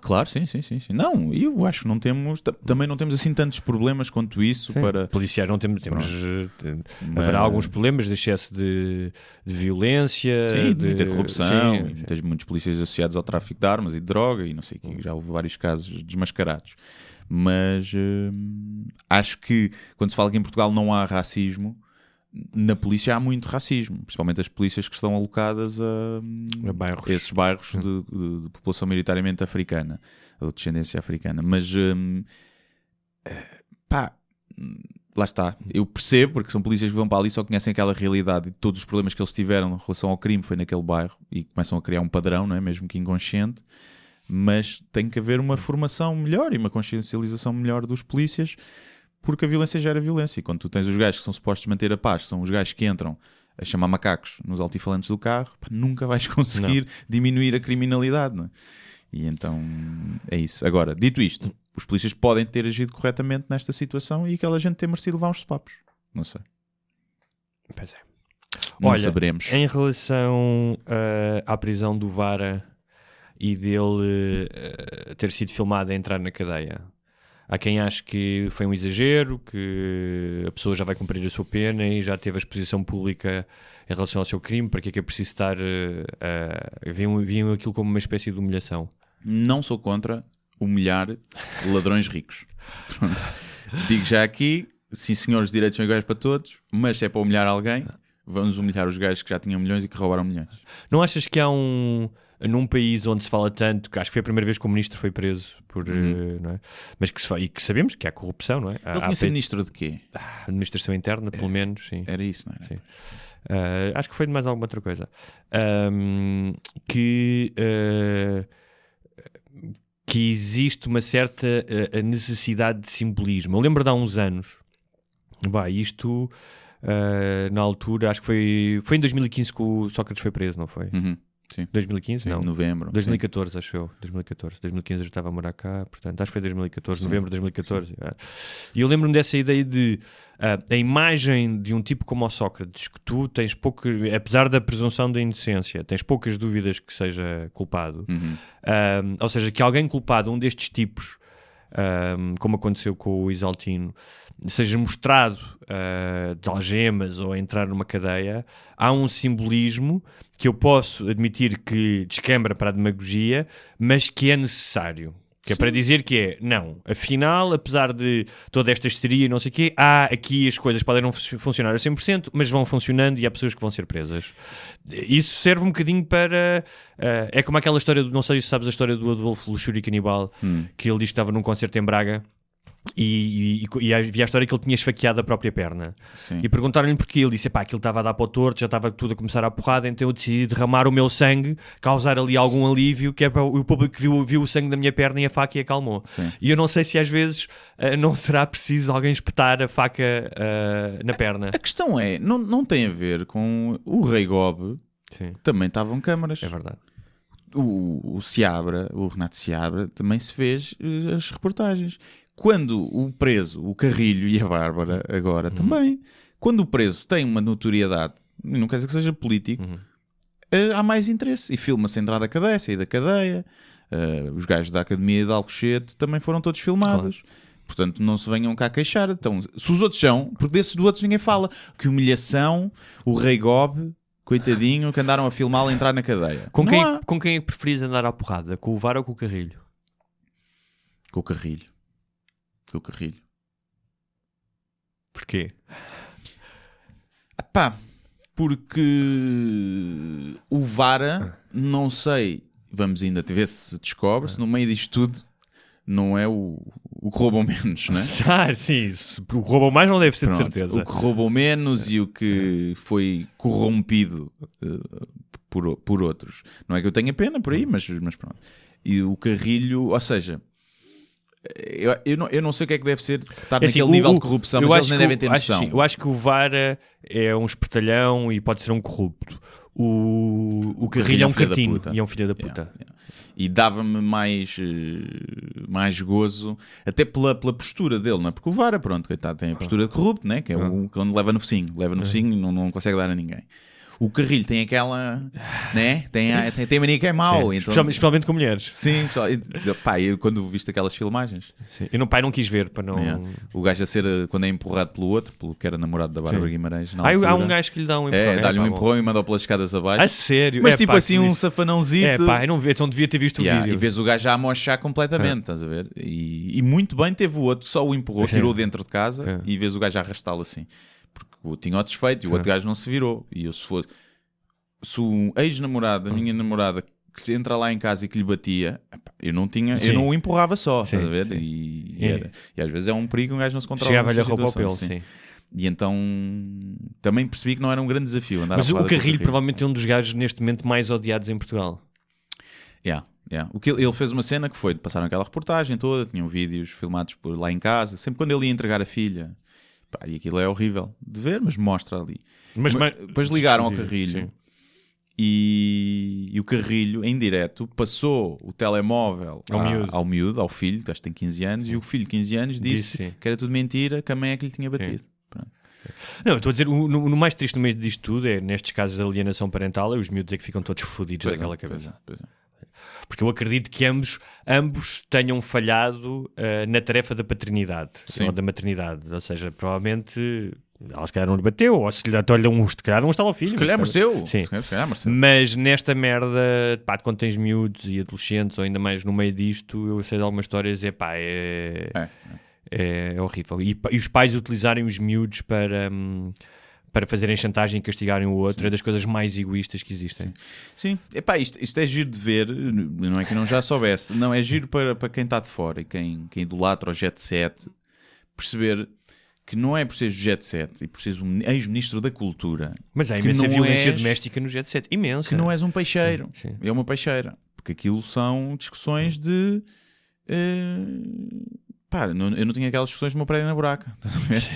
Claro, sim. Não, eu acho que não temos... Também não temos assim tantos problemas quanto isso. Para policiais não temos haverá alguns problemas de excesso de violência, de muita corrupção, e muitos polícias associados ao tráfico de armas e de droga e não sei o que. Já houve vários casos desmascarados. Mas acho que quando se fala que em Portugal não há racismo, na polícia há muito racismo, principalmente as polícias que estão alocadas a esses bairros de população maioritariamente africana, ou de descendência africana. Mas, lá está. Eu percebo, porque são polícias que vão para ali e só conhecem aquela realidade e todos os problemas que eles tiveram em relação ao crime foi naquele bairro e começam a criar um padrão, não é? Mesmo que inconsciente. Mas tem que haver uma formação melhor e uma consciencialização melhor dos polícias, porque a violência gera violência. E quando tu tens os gajos que são supostos manter a paz, são os gajos que entram a chamar macacos nos altifalantes do carro, nunca vais conseguir diminuir a criminalidade, não é? E então é isso. Agora, dito isto, os polícias podem ter agido corretamente nesta situação e aquela gente ter merecido levar uns sopapos. Não sei. Pois é. Não saberemos. Em relação à prisão do Vara e dele ter sido filmado a entrar na cadeia, há quem ache que foi um exagero, que a pessoa já vai cumprir a sua pena e já teve a exposição pública em relação ao seu crime, para que é preciso estar viam aquilo como uma espécie de humilhação. Não sou contra humilhar ladrões ricos. Pronto. Digo já aqui, sim senhores, os direitos são iguais para todos, mas se é para humilhar alguém, vamos humilhar os gajos que já tinham milhões e que roubaram milhões. Não achas que há num país onde se fala tanto, que acho que foi a primeira vez que o ministro foi preso por, não é? Mas que sabemos que há corrupção, não é? Ele tinha sido ministro de quê? Administração interna, pelo menos, sim. Era isso, não era? Sim. Acho que foi de mais alguma outra coisa. Que existe uma certa necessidade de simbolismo. Eu lembro de há uns anos, isto na altura, acho que foi em 2015 que o Sócrates foi preso, não foi? Sim. 2015? Sim, não. Novembro. 2014, sim. Acho eu. 2014. 2015 eu já estava a morar cá, portanto, acho que foi 2014, sim. Novembro de 2014. E eu lembro-me dessa ideia de a imagem de um tipo como o Sócrates, que tu tens pouco, apesar da presunção da inocência, tens poucas dúvidas que seja culpado. Ou seja, que alguém culpado, um destes tipos, como aconteceu com o Isaltino, seja mostrado de algemas ou a entrar numa cadeia, há um simbolismo que eu posso admitir que descambra para a demagogia, mas que é necessário. Que é para dizer que não, afinal, apesar de toda esta histeria e não sei o quê, aqui as coisas podem não funcionar a 100%, mas vão funcionando e há pessoas que vão ser presas. Isso serve um bocadinho para... é como aquela história, não sei se sabes a história do Adolfo Luxúria Canibal, que ele diz que estava num concerto em Braga, e havia a história que ele tinha esfaqueado a própria perna. Sim. E perguntaram-lhe porquê. Ele disse, aquilo estava a dar para o torto, já estava tudo a começar a porrada, então eu decidi derramar o meu sangue, causar ali algum alívio, que é para o público que viu o sangue da minha perna e a faca e acalmou. Sim. E eu não sei se às vezes não será preciso alguém espetar a faca na perna. A questão é, não tem a ver com o Rei Gobe, Sim. Também estavam câmaras. É verdade. O Seabra, o Renato Seabra, também se fez as reportagens. Quando o preso, o Carrilho e a Bárbara, agora também, quando o preso tem uma notoriedade, não quer dizer que seja político, há mais interesse. E filma-se a entrada da cadeia, sair da cadeia. Os gajos da Academia de Alcochete também foram todos filmados. Claro. Portanto, não se venham cá queixar. Então, se os outros são, porque desses do outros ninguém fala. Que humilhação, o Rei Gobe, coitadinho, que andaram a filmá-lo a entrar na cadeia. Com quem preferis andar à porrada? Com o VAR ou com o Carrilho? Com o Carrilho. Com o Carrilho. Porquê? Porque o Vara, não sei, vamos ainda ver se descobre-se, no meio disto tudo, não é o que roubam menos, não é? Sim, o que roubam mais não deve ser. Pronto, de certeza. O que roubam menos e o que foi corrompido por outros. Não é que eu tenha pena por aí, mas pronto. E o Carrilho, ou seja... Eu não sei o que é que deve ser estar naquele nível de corrupção, mas eles nem devem ter noção. Eu acho que o Vara é um espertalhão e pode ser um corrupto. O Carrilho é um cretino e é um filho da puta. E dava-me mais gozo, até pela postura dele, não é? Porque o Vara, pronto, coitado, tem a postura de corrupto, né? Que é o que leva no focinho e não consegue dar a ninguém. O Carrilho tem aquela, né? Tem mania que é mau. Então... Especialmente com mulheres. Sim, eu quando viste aquelas filmagens. Sim. Eu não quis ver para não. O gajo a ser, quando é empurrado pelo outro, pelo que era namorado da Bárbara Guimarães. Há um gajo que lhe dá um empurrão. Dá-lhe um empurrão e manda-o pelas escadas abaixo. A sério? Mas tipo assim, um safanãozito. Eu não vi, então devia ter visto o vídeo. E vês o gajo a amochar completamente, estás a ver? E muito bem teve o outro, só o empurrou, tirou dentro de casa e vês o gajo a arrastá-lo assim. Porque porque tinha o desfeito e o outro gajo não se virou. E eu, se o ex-namorado da minha namorada que entra lá em casa e que lhe batia, eu não o empurrava só, estás a ver? E às vezes é um perigo, um gajo não se controla. Chegava-lhe a roupa ao pelo, sim. E então também percebi que não era um grande desafio. Mas o Carrilho provavelmente é um dos gajos neste momento mais odiados em Portugal. O que ele fez uma cena que foi, passaram aquela reportagem toda, tinham vídeos filmados por lá em casa, sempre quando ele ia entregar a filha, e aquilo é horrível de ver, mas mostra ali. Mas depois ligaram ao Carrilho. Sim. E o Carrilho, em direto, passou o telemóvel ao miúdo, ao filho, que acho que tem 15 anos, e o filho de 15 anos disse que era tudo mentira, que a mãe é que lhe tinha batido. Não, eu estou a dizer, o mais triste no meio disto tudo é, nestes casos de alienação parental, é os miúdos é que ficam todos fodidos daquela cabeça. Porque eu acredito que ambos tenham falhado na tarefa da paternidade, ou da maternidade. Ou seja, provavelmente... Ela se calhar não lhe bateu, ou se lhe olha se calhar não estava ao filho. Se calhar mereceu. Sim. Se calhar mereceu. Mas nesta merda, pá, quando tens miúdos e adolescentes, ou ainda mais no meio disto, eu sei de algumas histórias, é horrível. E os pais utilizarem os miúdos para fazerem chantagem e castigarem o outro, é das coisas mais egoístas que existem. Sim. Epá, isto é giro de ver, não é que não já soubesse, não, é giro para quem está de fora e quem idolatra o Jet Set, perceber que não é por seres Jet Set e por seres um ex-ministro da Cultura. Mas há imensa violência doméstica no Jet Set, imensa. Que não és um peixeiro, é uma peixeira. Porque aquilo são discussões de... eu não tinha aquelas discussões do meu prédio na buraca, estás a ver?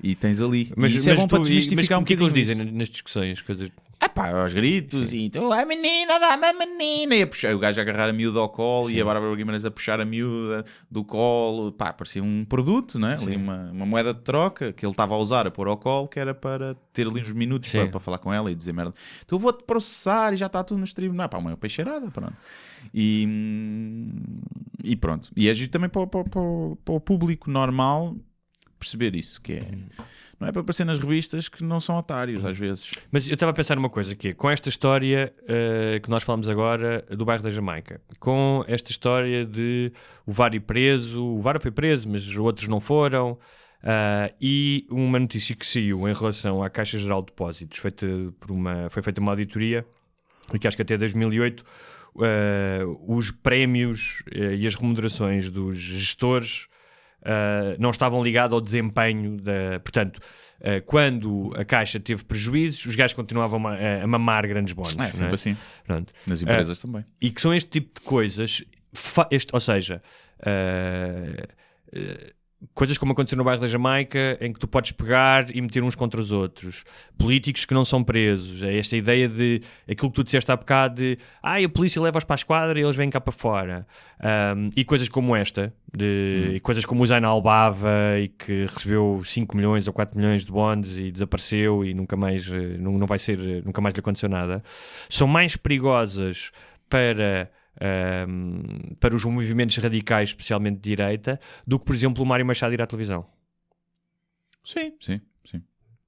E tens ali. Mas isso é bom para desmistificar um bocadinho. O que é que eles dizem isso. nas discussões? Coisas... aos gritos, e então, a menina, dá-me a menina, e a puxar, o gajo a agarrar a miúda ao colo, e a Bárbara Guimarães a puxar a miúda do colo, parecia um produto, não é? Ali uma moeda de troca que ele estava a usar, a pôr ao colo, que era para ter ali uns minutos para falar com ela e dizer merda, então eu vou-te processar e já está tudo nos tribunais, uma peixeirada, pronto. E pronto, e agir também para o público normal perceber isso, que é... Não é para aparecer nas revistas que não são otários, às vezes. Mas eu estava a pensar numa coisa, que é, com esta história que nós falamos agora do bairro da Jamaica, com esta história de o Vário preso, o Vário foi preso, mas os outros não foram, e uma notícia que saiu em relação à Caixa Geral de Depósitos, foi feita uma auditoria, e que acho que até 2008 os prémios e as remunerações dos gestores não estavam ligados ao desempenho portanto, quando a Caixa teve prejuízos, os gajos continuavam a mamar grandes bónus. É sempre assim. Pronto. Nas empresas também. E que são este tipo de coisas, ou seja, coisas como aconteceu no bairro da Jamaica, em que tu podes pegar e meter uns contra os outros. Políticos que não são presos. É esta ideia de aquilo que tu disseste há bocado de a polícia leva-os para a esquadra e eles vêm cá para fora. E coisas como esta, e coisas como o Zayn Albava, e que recebeu 5 milhões ou 4 milhões de bonds e desapareceu e nunca mais lhe aconteceu nada, são mais perigosas para os movimentos radicais, especialmente de direita, do que, por exemplo, o Mário Machado ir à televisão. Sim.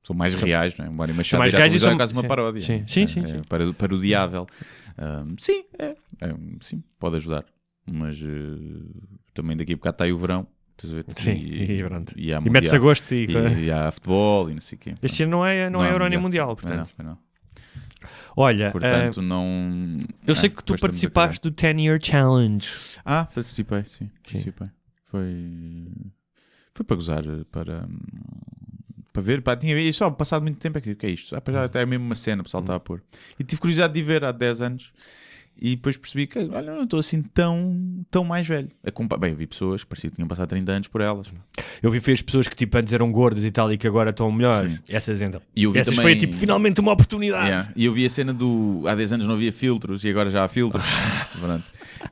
São mais reais, não é? O Mário Machado ir à televisão é quase uma paródia. Sim. Parodiável. Sim, pode ajudar. Mas também daqui a bocado está aí o verão. E metes a gosto e há futebol e não sei o quê. Este ano não é Euro nem Mundial, portanto. Não. Olha, portanto, não... Eu sei que tu participaste do 10-Year Challenge. Participei, sim. Foi para gozar, para ver. Tinha só passado muito tempo aqui. O que é isto? Já é mesmo uma cena, o pessoal estava a pôr. E tive curiosidade de ver há 10 anos. E depois percebi que, olha, não estou assim tão mais velho. Eu vi pessoas que parecia que tinham passado 30 anos por elas. Eu vi as pessoas que tipo antes eram gordas e tal e que agora estão melhores. Sim. Essas então. Essas também... foi tipo finalmente uma oportunidade. Yeah. E eu vi a cena do há 10 anos não havia filtros e agora já há filtros.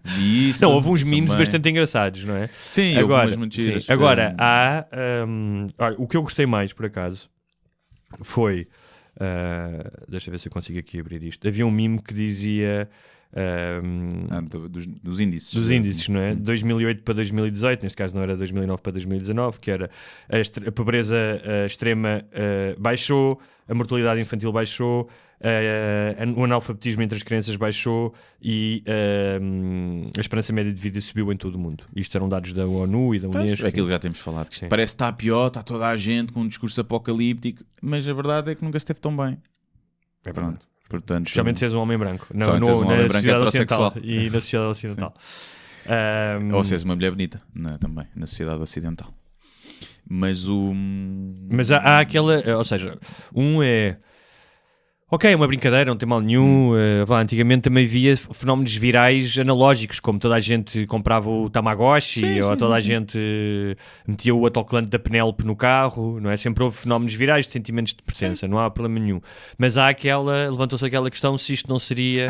Vi isso. Não, houve uns memes bastante engraçados, não é? Sim, agora, houve umas muito giras. Agora, há... o que eu gostei mais, por acaso, foi... deixa eu ver se eu consigo aqui abrir isto. Havia um meme que dizia... dos índices. Dos índices, não é? 2008 para 2018, neste caso não era 2009 para 2019, que era a pobreza extrema baixou, a mortalidade infantil baixou, o analfabetismo entre as crianças baixou e a esperança média de vida subiu em todo o mundo. Isto eram dados da ONU e da Unesco. É aquilo que já temos falado, que parece que está pior, está toda a gente com um discurso apocalíptico, mas a verdade é que nunca se esteve tão bem. É pronto. Portanto, especialmente se és um homem branco. Na sociedade ocidental e na sociedade ocidental. Ou se és uma mulher bonita, também, na sociedade ocidental. Mas há aquela... Ou seja, é... Ok, é uma brincadeira, não tem mal nenhum. Antigamente também havia fenómenos virais analógicos, como toda a gente comprava o Tamagotchi, toda a gente metia o autocolante da Penélope no carro, não é? Sempre houve fenómenos virais de sentimentos de pertença, não há problema nenhum. Mas levantou-se aquela questão se isto não seria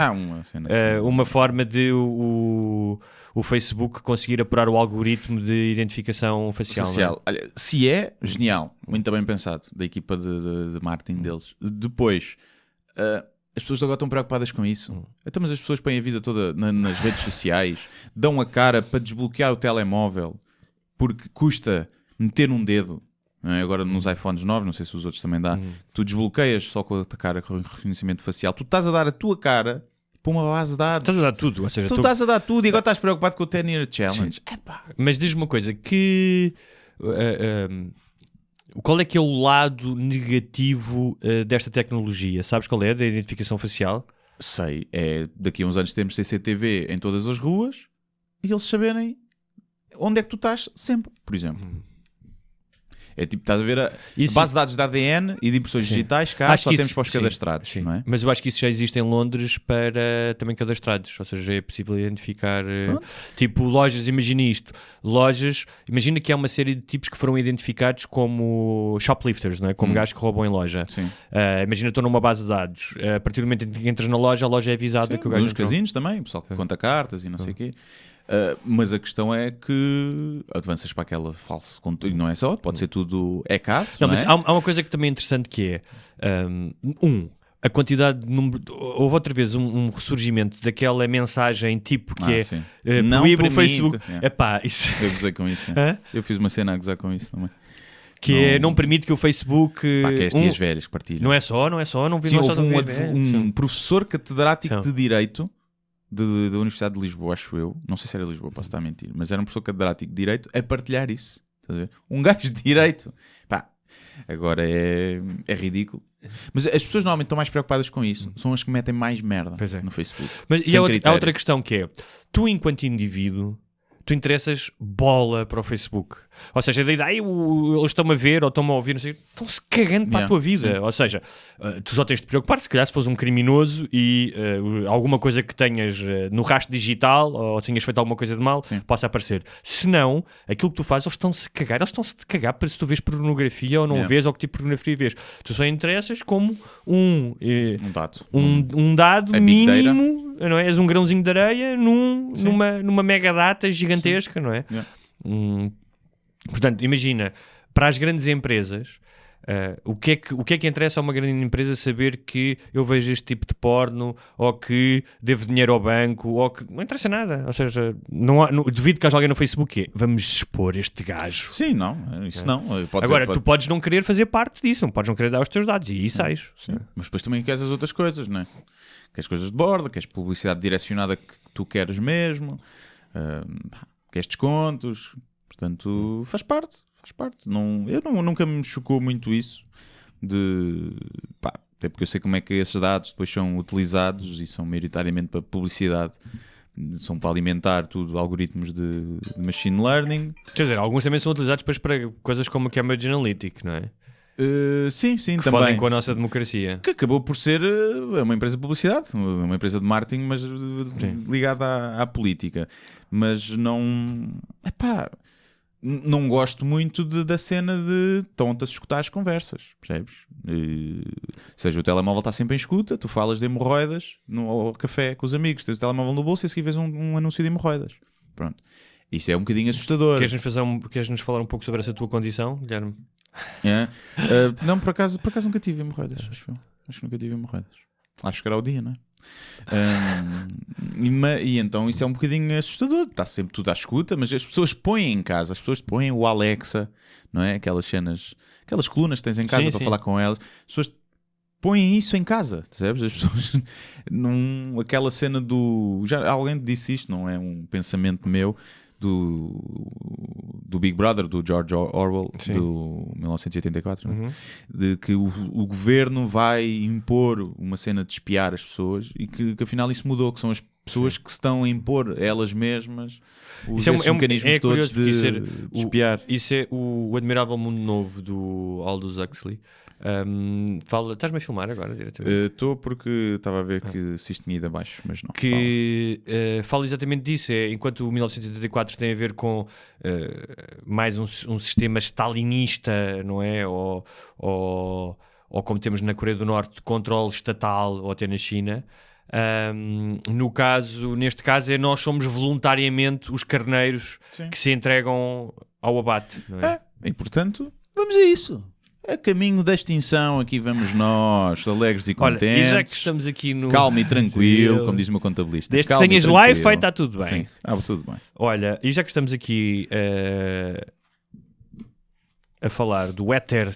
uma forma de o Facebook conseguir apurar o algoritmo de identificação facial. Olha, se é, genial, muito bem pensado, da equipa de marketing deles. Depois... as pessoas agora estão preocupadas com isso. Então, mas as pessoas põem a vida toda nas redes sociais, dão a cara para desbloquear o telemóvel porque custa meter um dedo, não é? Agora nos iPhones 9, não sei se os outros também dá, tu desbloqueias só com a cara com reconhecimento facial, tu estás a dar a tua cara para uma base de dados. Estás a dar tudo, ou seja, tu estás a dar tudo e agora estás preocupado com o 10 Year Challenge. Mas diz-me uma coisa, que... qual é que é o lado negativo desta tecnologia? Sabes qual é? Da identificação facial? Sei. Daqui a uns anos temos CCTV em todas as ruas e eles saberem onde é que tu estás sempre, por exemplo. É tipo, estás a ver a base de dados de ADN e de impressões digitais, cá só temos para os cadastrados. Não é? Mas eu acho que isso já existe em Londres para também cadastrados, ou seja, já é possível identificar tipo lojas, imagina isto, imagina que há uma série de tipos que foram identificados como shoplifters, não é? Como gajos que roubam em loja. Imagina, estou numa base de dados, a partir do momento em que entras na loja, a loja é avisada que o gajo nos casinos também, o pessoal que conta cartas e não sei o quê. Mas a questão é que avanças para aquela falso conteúdo, não é só, pode ser tudo hackado. Mas há uma coisa que também é interessante que é a quantidade de número. Houve outra vez um ressurgimento daquela mensagem tipo que proíbe o Facebook. Isso... Eu gozei com isso. Eu fiz uma cena a gozar com isso também. Que não permite que o Facebook... que é as tias velhas que partilham. Não é só, não vi. Sim, houve um professor catedrático de Direito da Universidade de Lisboa, acho eu, não sei se era de Lisboa, posso estar a mentir, mas era um professor catedrático de Direito a partilhar isso. Estás a ver? Um gajo de Direito. Agora é ridículo. Mas as pessoas normalmente estão mais preocupadas com isso. São as que metem mais merda no Facebook. Mas há outra questão que é, tu enquanto indivíduo, tu interessas bola para o Facebook. Ou seja, eles estão-me a ver ou estão-me a ouvir, não sei, estão-se cagando para a tua vida. Sim. Ou seja, tu só tens de te preocupar se calhar se fores um criminoso e alguma coisa que tenhas no rastro digital ou tenhas feito alguma coisa de mal, possa aparecer. Se não, aquilo que tu fazes, eles estão-se a cagar. Eles estão-se a cagar para se tu vês pornografia ou não vês, ou que tipo de pornografia vês. Tu só interessas como um dado mínimo, não é? És um grãozinho de areia numa mega data gigantesca, não é? Portanto, imagina, para as grandes empresas, o que é que interessa a uma grande empresa saber que eu vejo este tipo de porno, ou que devo dinheiro ao banco, ou que não interessa nada. Ou seja, duvido que haja alguém no Facebook que vamos expor este gajo. Sim, isso não. Tu podes não querer fazer parte disso, não podes não querer dar os teus dados, e aí sais. Sim. Mas depois também queres as outras coisas, não é? Queres coisas de borda, queres publicidade direcionada que tu queres mesmo, queres descontos... Portanto, faz parte. Nunca me chocou muito isso. Até porque eu sei como é que esses dados depois são utilizados e são maioritariamente para publicidade. São para alimentar tudo algoritmos de machine learning. Quer dizer, alguns também são utilizados depois para coisas como a Cambridge Analytica, não é? Sim, que também. fodem com a nossa democracia. Que acabou por ser uma empresa de publicidade, uma empresa de marketing, mas ligada à política. Mas não... não gosto muito da cena de estão-te a escutar as conversas, percebes? Ou seja, o telemóvel está sempre em escuta, tu falas de hemorroidas ao café com os amigos, tens o telemóvel no bolso e assim vês um anúncio de hemorroidas. Pronto. Isso é um bocadinho assustador. Queres-nos falar um pouco sobre essa tua condição, Guilherme? Não, por acaso nunca tive hemorroidas. Acho que nunca tive hemorroidas. Acho que era o dia, não é? E então isso é um bocadinho assustador. Está sempre tudo à escuta, mas as pessoas põem em casa, as pessoas põem o Alexa, não é? Aquelas cenas, aquelas colunas que tens em casa para falar com elas. As pessoas põem isso em casa, percebes? As pessoas aquela cena do... Já alguém disse isto, não é um pensamento meu, do Big Brother, do George Orwell, sim, do 1984, né? De que o governo vai impor uma cena de espiar as pessoas e que afinal isso mudou, que são as pessoas, sim, que se estão a impor a elas mesmas os mecanismos todos de espiar. Isso é o Admirável Mundo Novo do Aldous Huxley. Estás-me a filmar agora diretamente? Estou porque estava a ver que se isto tinha ido abaixo, mas não. Que fala exatamente disso. Enquanto o 1984 tem a ver com mais um sistema stalinista, não é? Ou como temos na Coreia do Norte, de controle estatal, ou até na China. Neste caso, nós somos voluntariamente os carneiros, sim, que se entregam ao abate, não é? E portanto, vamos a isso. A caminho da extinção, aqui vamos nós, alegres e contentes. Olha, e já que estamos aqui no... Calmo e tranquilo, como diz o meu contabilista. Desde que tenhas Wi-Fi, está tudo bem. Sim, tudo bem. Olha, e já que estamos aqui a falar do éter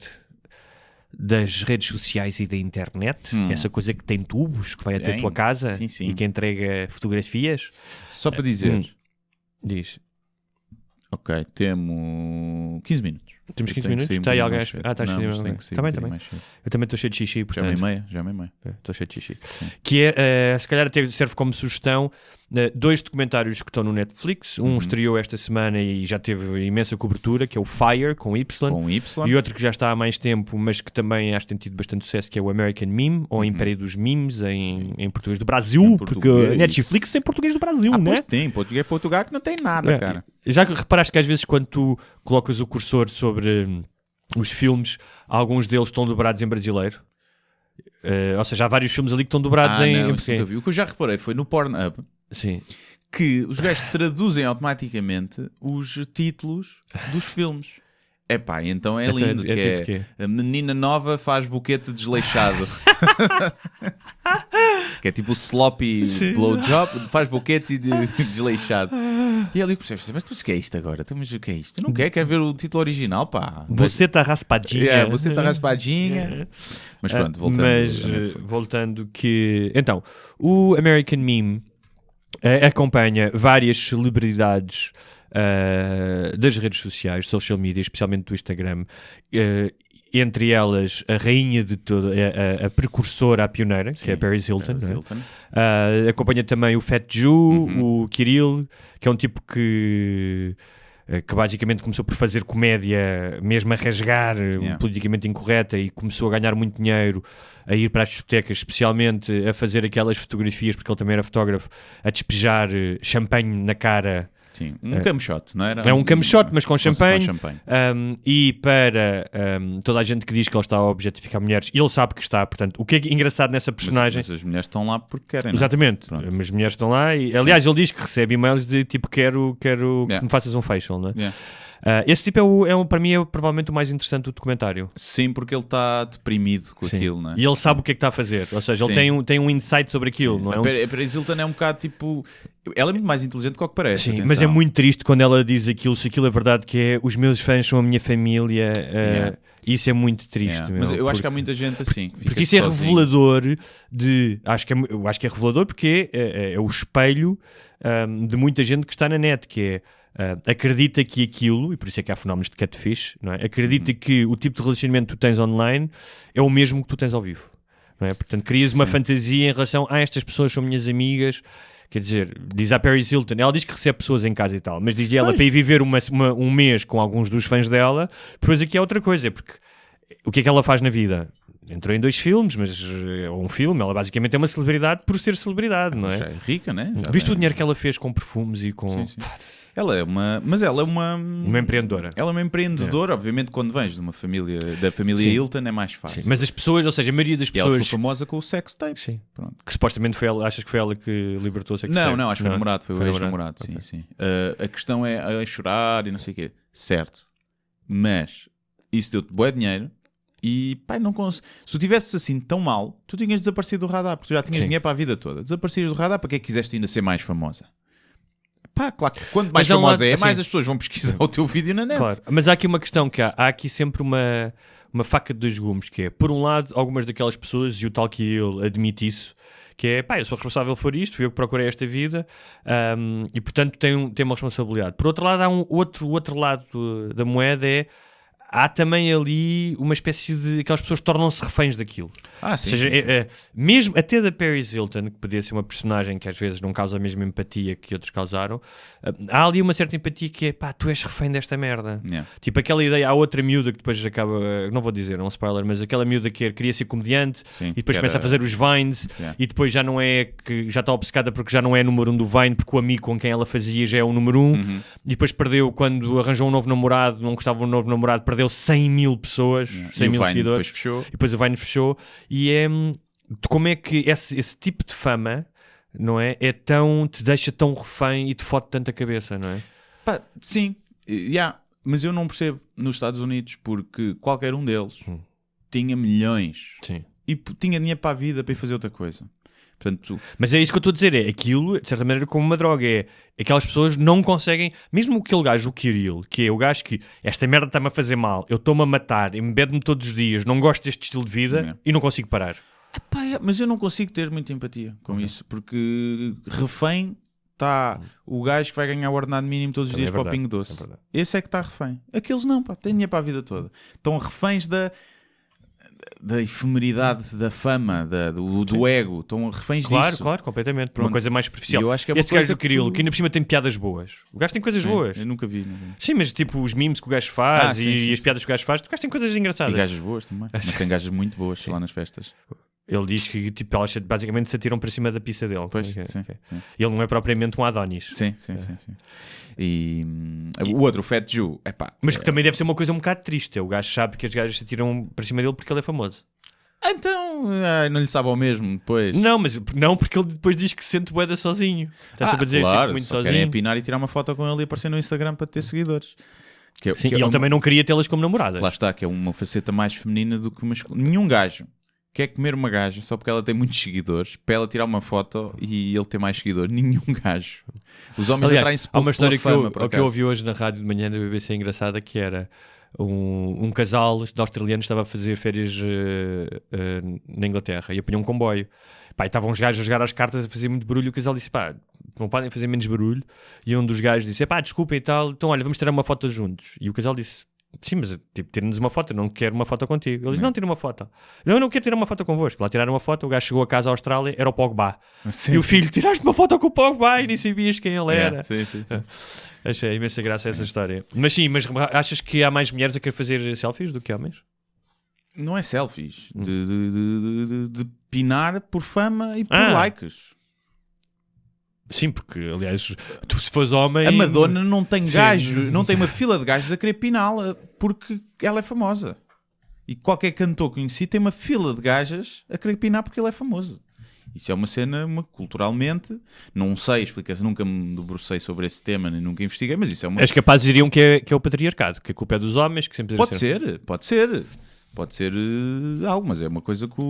das redes sociais e da internet, essa coisa que tem tubos, que vai até a tua casa, sim, sim, e que entrega fotografias. Só para dizer... Diz. Ok, temos 15 minutos. Temos 15 minutos? Está aí alguém? Está cheio. Está bem. Eu também estou cheio de xixi, portanto. Já é meia. Estou cheio de xixi. Sim. Que é, se calhar até serve como sugestão, 2 documentários que estão no Netflix. Um estreou esta semana e já teve imensa cobertura, que é o Fire, com Y. E outro que já está há mais tempo, mas que também acho que tem tido bastante sucesso, que é o American Meme, ou Império dos Memes, em português do Brasil. Porque a Netflix tem português do Brasil, né? Pois tem, português Portugal que não tem nada, cara. Já reparaste que às vezes quando tu colocas o cursor sobre os filmes, alguns deles estão dobrados em brasileiro? Ou seja, há vários filmes ali que estão dobrados em português. O que eu já reparei foi no Pornhub, sim, que os gajos traduzem automaticamente os títulos dos filmes. Epá, então é lindo, que é a menina nova faz buquete desleixado. Que é tipo o sloppy, sim, blowjob, faz buquete desleixado. E ali percebes, mas tu, o que é isto agora? Mas o que é isto? Não quer ver o título original, pá. Você está raspadinha. Você está raspadinha. Mas pronto, voltando que... Então, o American Meme acompanha várias celebridades das redes sociais, social media, especialmente do Instagram, entre elas a rainha de toda, a precursora, a pioneira, sim, que é a Paris Hilton. Acompanha também o Fat Jew, o Kirill, que é um tipo que basicamente começou por fazer comédia, mesmo a rasgar, politicamente incorreta, e começou a ganhar muito dinheiro, a ir para as discotecas, especialmente a fazer aquelas fotografias, porque ele também era fotógrafo, a despejar champanhe na cara. Sim, cam shot, não era? É um cam shot, mas com champanhe. E para toda a gente que diz que ele está a objetificar mulheres, ele sabe que está, portanto, o que é engraçado nessa personagem... Mas as mulheres estão lá porque querem, não? Exatamente, as mulheres estão lá e, aliás, ele diz que recebe e-mails de tipo, quero que me faças um facial, não é? Esse tipo para mim é provavelmente o mais interessante do documentário. Sim, porque ele está deprimido com aquilo, não é? E ele sabe o que é que está a fazer, ou seja, ele tem um insight sobre aquilo, não é? A Paris Hilton é um bocado tipo... Ela é muito mais inteligente do que parece. Sim, atenção. Mas é muito triste quando ela diz aquilo, se aquilo é verdade, que é os meus fãs são a minha família. Isso é muito triste. Mas eu acho que há muita gente assim. Porque isso é revelador de... Eu acho que é revelador porque é o espelho de muita gente que está na net, que é... acredita que aquilo, e por isso é que há fenómenos de catfish, não é? Acredita que o tipo de relacionamento que tu tens online é o mesmo que tu tens ao vivo, não é? Portanto, crias uma fantasia em relação a estas pessoas são minhas amigas. Quer dizer, diz a Paris Hilton, ela diz que recebe pessoas em casa e tal, mas diz ela para ir viver um mês com alguns dos fãs dela. Depois aqui é outra coisa, porque o que é que ela faz na vida? Entrou em 2 filmes, mas um filme, ela basicamente é uma celebridade por ser celebridade, não é? Já é rica, né? Viste o dinheiro que ela fez com perfumes e com... Sim. Ela é uma empreendedora. Ela é uma empreendedora, obviamente quando vens de uma família, da família Hilton é mais fácil. Sim. Mas as pessoas, ou seja, a maioria das pessoas... E ela ficou famosa com o sex tape. Sim. Pronto. Que supostamente foi ela, achas que foi ela que libertou o sex tape? Não, acho que foi o namorado, foi o ex-namorado, sim. A questão é a chorar e não sei o quê. Certo. Mas isso deu-te bué dinheiro e, pá, não consigo. Se tu tivesses assim tão mal, tu tinhas desaparecido do radar, porque tu já tinhas dinheiro para a vida toda. Desaparecias do radar, para que é que quiseste ainda ser mais famosa? Pá, claro que quanto mais famosa mais as pessoas vão pesquisar o teu vídeo na net. Claro. Mas há aqui uma questão que há aqui sempre uma uma faca de dois gumes, que é, por um lado, algumas daquelas pessoas, e o tal que ele admite isso, que é, pá, eu sou responsável por isto, fui eu que procurei esta vida, e portanto tem uma responsabilidade. Por outro lado, há outro lado da moeda, há também ali uma espécie de... aquelas pessoas tornam-se reféns daquilo. Sim. Ou seja, mesmo até da Paris Hilton, que podia ser uma personagem que às vezes não causa a mesma empatia que outros causaram, há ali uma certa empatia que é, pá, tu és refém desta merda. Yeah. Tipo aquela ideia, há outra miúda que depois acaba, não vou dizer, é um spoiler, mas aquela miúda que queria ser comediante, Sim, e depois começa a fazer os Vines, Yeah. e depois já não é, que já está obcecada porque já não é número 1 do Vine, porque o amigo com quem ela fazia já é o número 1, e depois perdeu, quando arranjou um novo namorado, não gostava de um novo namorado, perdeu 100 mil pessoas, 100 mil seguidores, depois fechou. e depois o Vine fechou, e é como é que esse tipo de fama, não é? Te deixa tão refém e te fode tanto a cabeça, não é? Pá, sim, mas eu não percebo nos Estados Unidos, porque qualquer um deles tinha milhões. Sim. E tinha dinheiro para a vida para ir fazer outra coisa. Portanto, mas é isso que eu estou a dizer, é aquilo, de certa maneira, como uma droga, é aquelas pessoas não conseguem, mesmo aquele gajo, o Kirill, que é o gajo que esta merda está-me a fazer mal, eu estou-me a matar, embedo-me todos os dias, não gosto deste estilo de vida e não consigo parar. mas eu não consigo ter muita empatia com isso, porque refém está o gajo que vai ganhar o ordenado mínimo todos os dias para o Pingo Doce. Esse é que está refém. Aqueles não, pá, têm dinheiro para a vida toda. Estão reféns da efemeridade, da fama, do ego, estão reféns disso. Claro, completamente, por uma coisa mais superficial. Eu acho que é uma esse gajo coisa do Kirill, que ainda por cima tem piadas boas. O gajo tem coisas boas. Eu nunca vi. Sim, mas tipo os memes que o gajo faz e as piadas que o gajo faz, o gajo tem coisas engraçadas. E gajas boas também. Mas tem gajas muito boas lá nas festas. Ele diz que tipo, elas basicamente se atiram para cima da pista dele. Pois, okay. Sim. Ele não é propriamente um Adonis. Sim. E o outro, o Fat Jew, mas que também deve ser uma coisa um bocado triste. O gajo sabe que as gajas se atiram para cima dele porque ele é famoso. Então, não lhe sabe ao mesmo depois. Não, porque ele depois diz que se sente bué sozinho. Está sempre a dizer claro, muito só sozinho. querem apinar e tirar uma foto com ele e aparecer no Instagram para ter seguidores. Sim, e ele também não queria tê-las como namoradas. Lá está, que é uma faceta mais feminina do que masculina. Nenhum gajo quer comer uma gaja só porque ela tem muitos seguidores, para ela tirar uma foto e ele ter mais seguidores. Nenhum gajo. Os homens atraem-se pouco. Há uma história fama, que eu ouvi hoje na rádio de manhã da BBC engraçada, que era um casal de australianos estava a fazer férias na Inglaterra e apanhou um comboio. Pá, e estavam os gajos a jogar as cartas a fazer muito barulho. O casal disse, pá, não podem fazer menos barulho. E um dos gajos disse, pá, desculpem e tal, então olha, vamos tirar uma foto juntos. E o casal disse, sim, mas tipo, tira-nos uma foto, eu não quero uma foto contigo. Ele disse, não, tira uma foto. Não, eu não quero tirar uma foto convosco. Lá tiraram uma foto, o gajo chegou a casa à Austrália, era o Pogba. Sim. E o filho, tiraste uma foto com o Pogba e nem sabias quem ele era. Sim. Achei imensa graça essa história. Mas sim, mas achas que há mais mulheres a querer fazer selfies do que homens? Não é selfies. De pinar por fama e por likes. Sim, porque, aliás, tu se fores homem... A Madonna não tem gajo, não tem uma fila de gajos a querer piná-la porque ela é famosa. E qualquer cantor conhecido tem uma fila de gajas a querer pinar porque ele é famoso. Isso é uma cena, culturalmente, não sei, explica-se, nunca me debrucei sobre esse tema, nem nunca investiguei, mas isso é uma... És capaz de diriam que é o patriarcado, que a culpa é dos homens, que sempre... Pode ser algo, mas é uma coisa que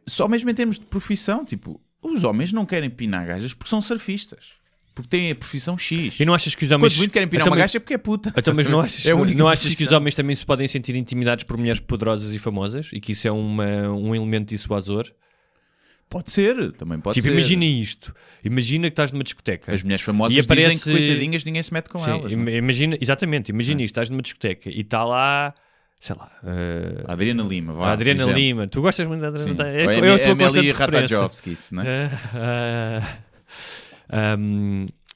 só mesmo em termos de profissão, tipo, os homens não querem pinar gajas porque são surfistas. Porque têm a profissão X. E não achas que os homens... Quando muito querem pinar uma gaja é porque é puta. Então, mas não achas que os homens também se podem sentir intimidados por mulheres poderosas e famosas? E que isso é um elemento dissuasor? Pode ser, também pode ser. Tipo, imagina isto. Imagina que estás numa discoteca. As mulheres famosas dizem que coitadinhas ninguém se mete com elas. Imagina isto, estás numa discoteca e está lá... Sei lá... A Adriana Lima, vá. A Adriana Lima. Tu gostas muito da Adriana Lima? É a Amélie Ratajkowski, não é?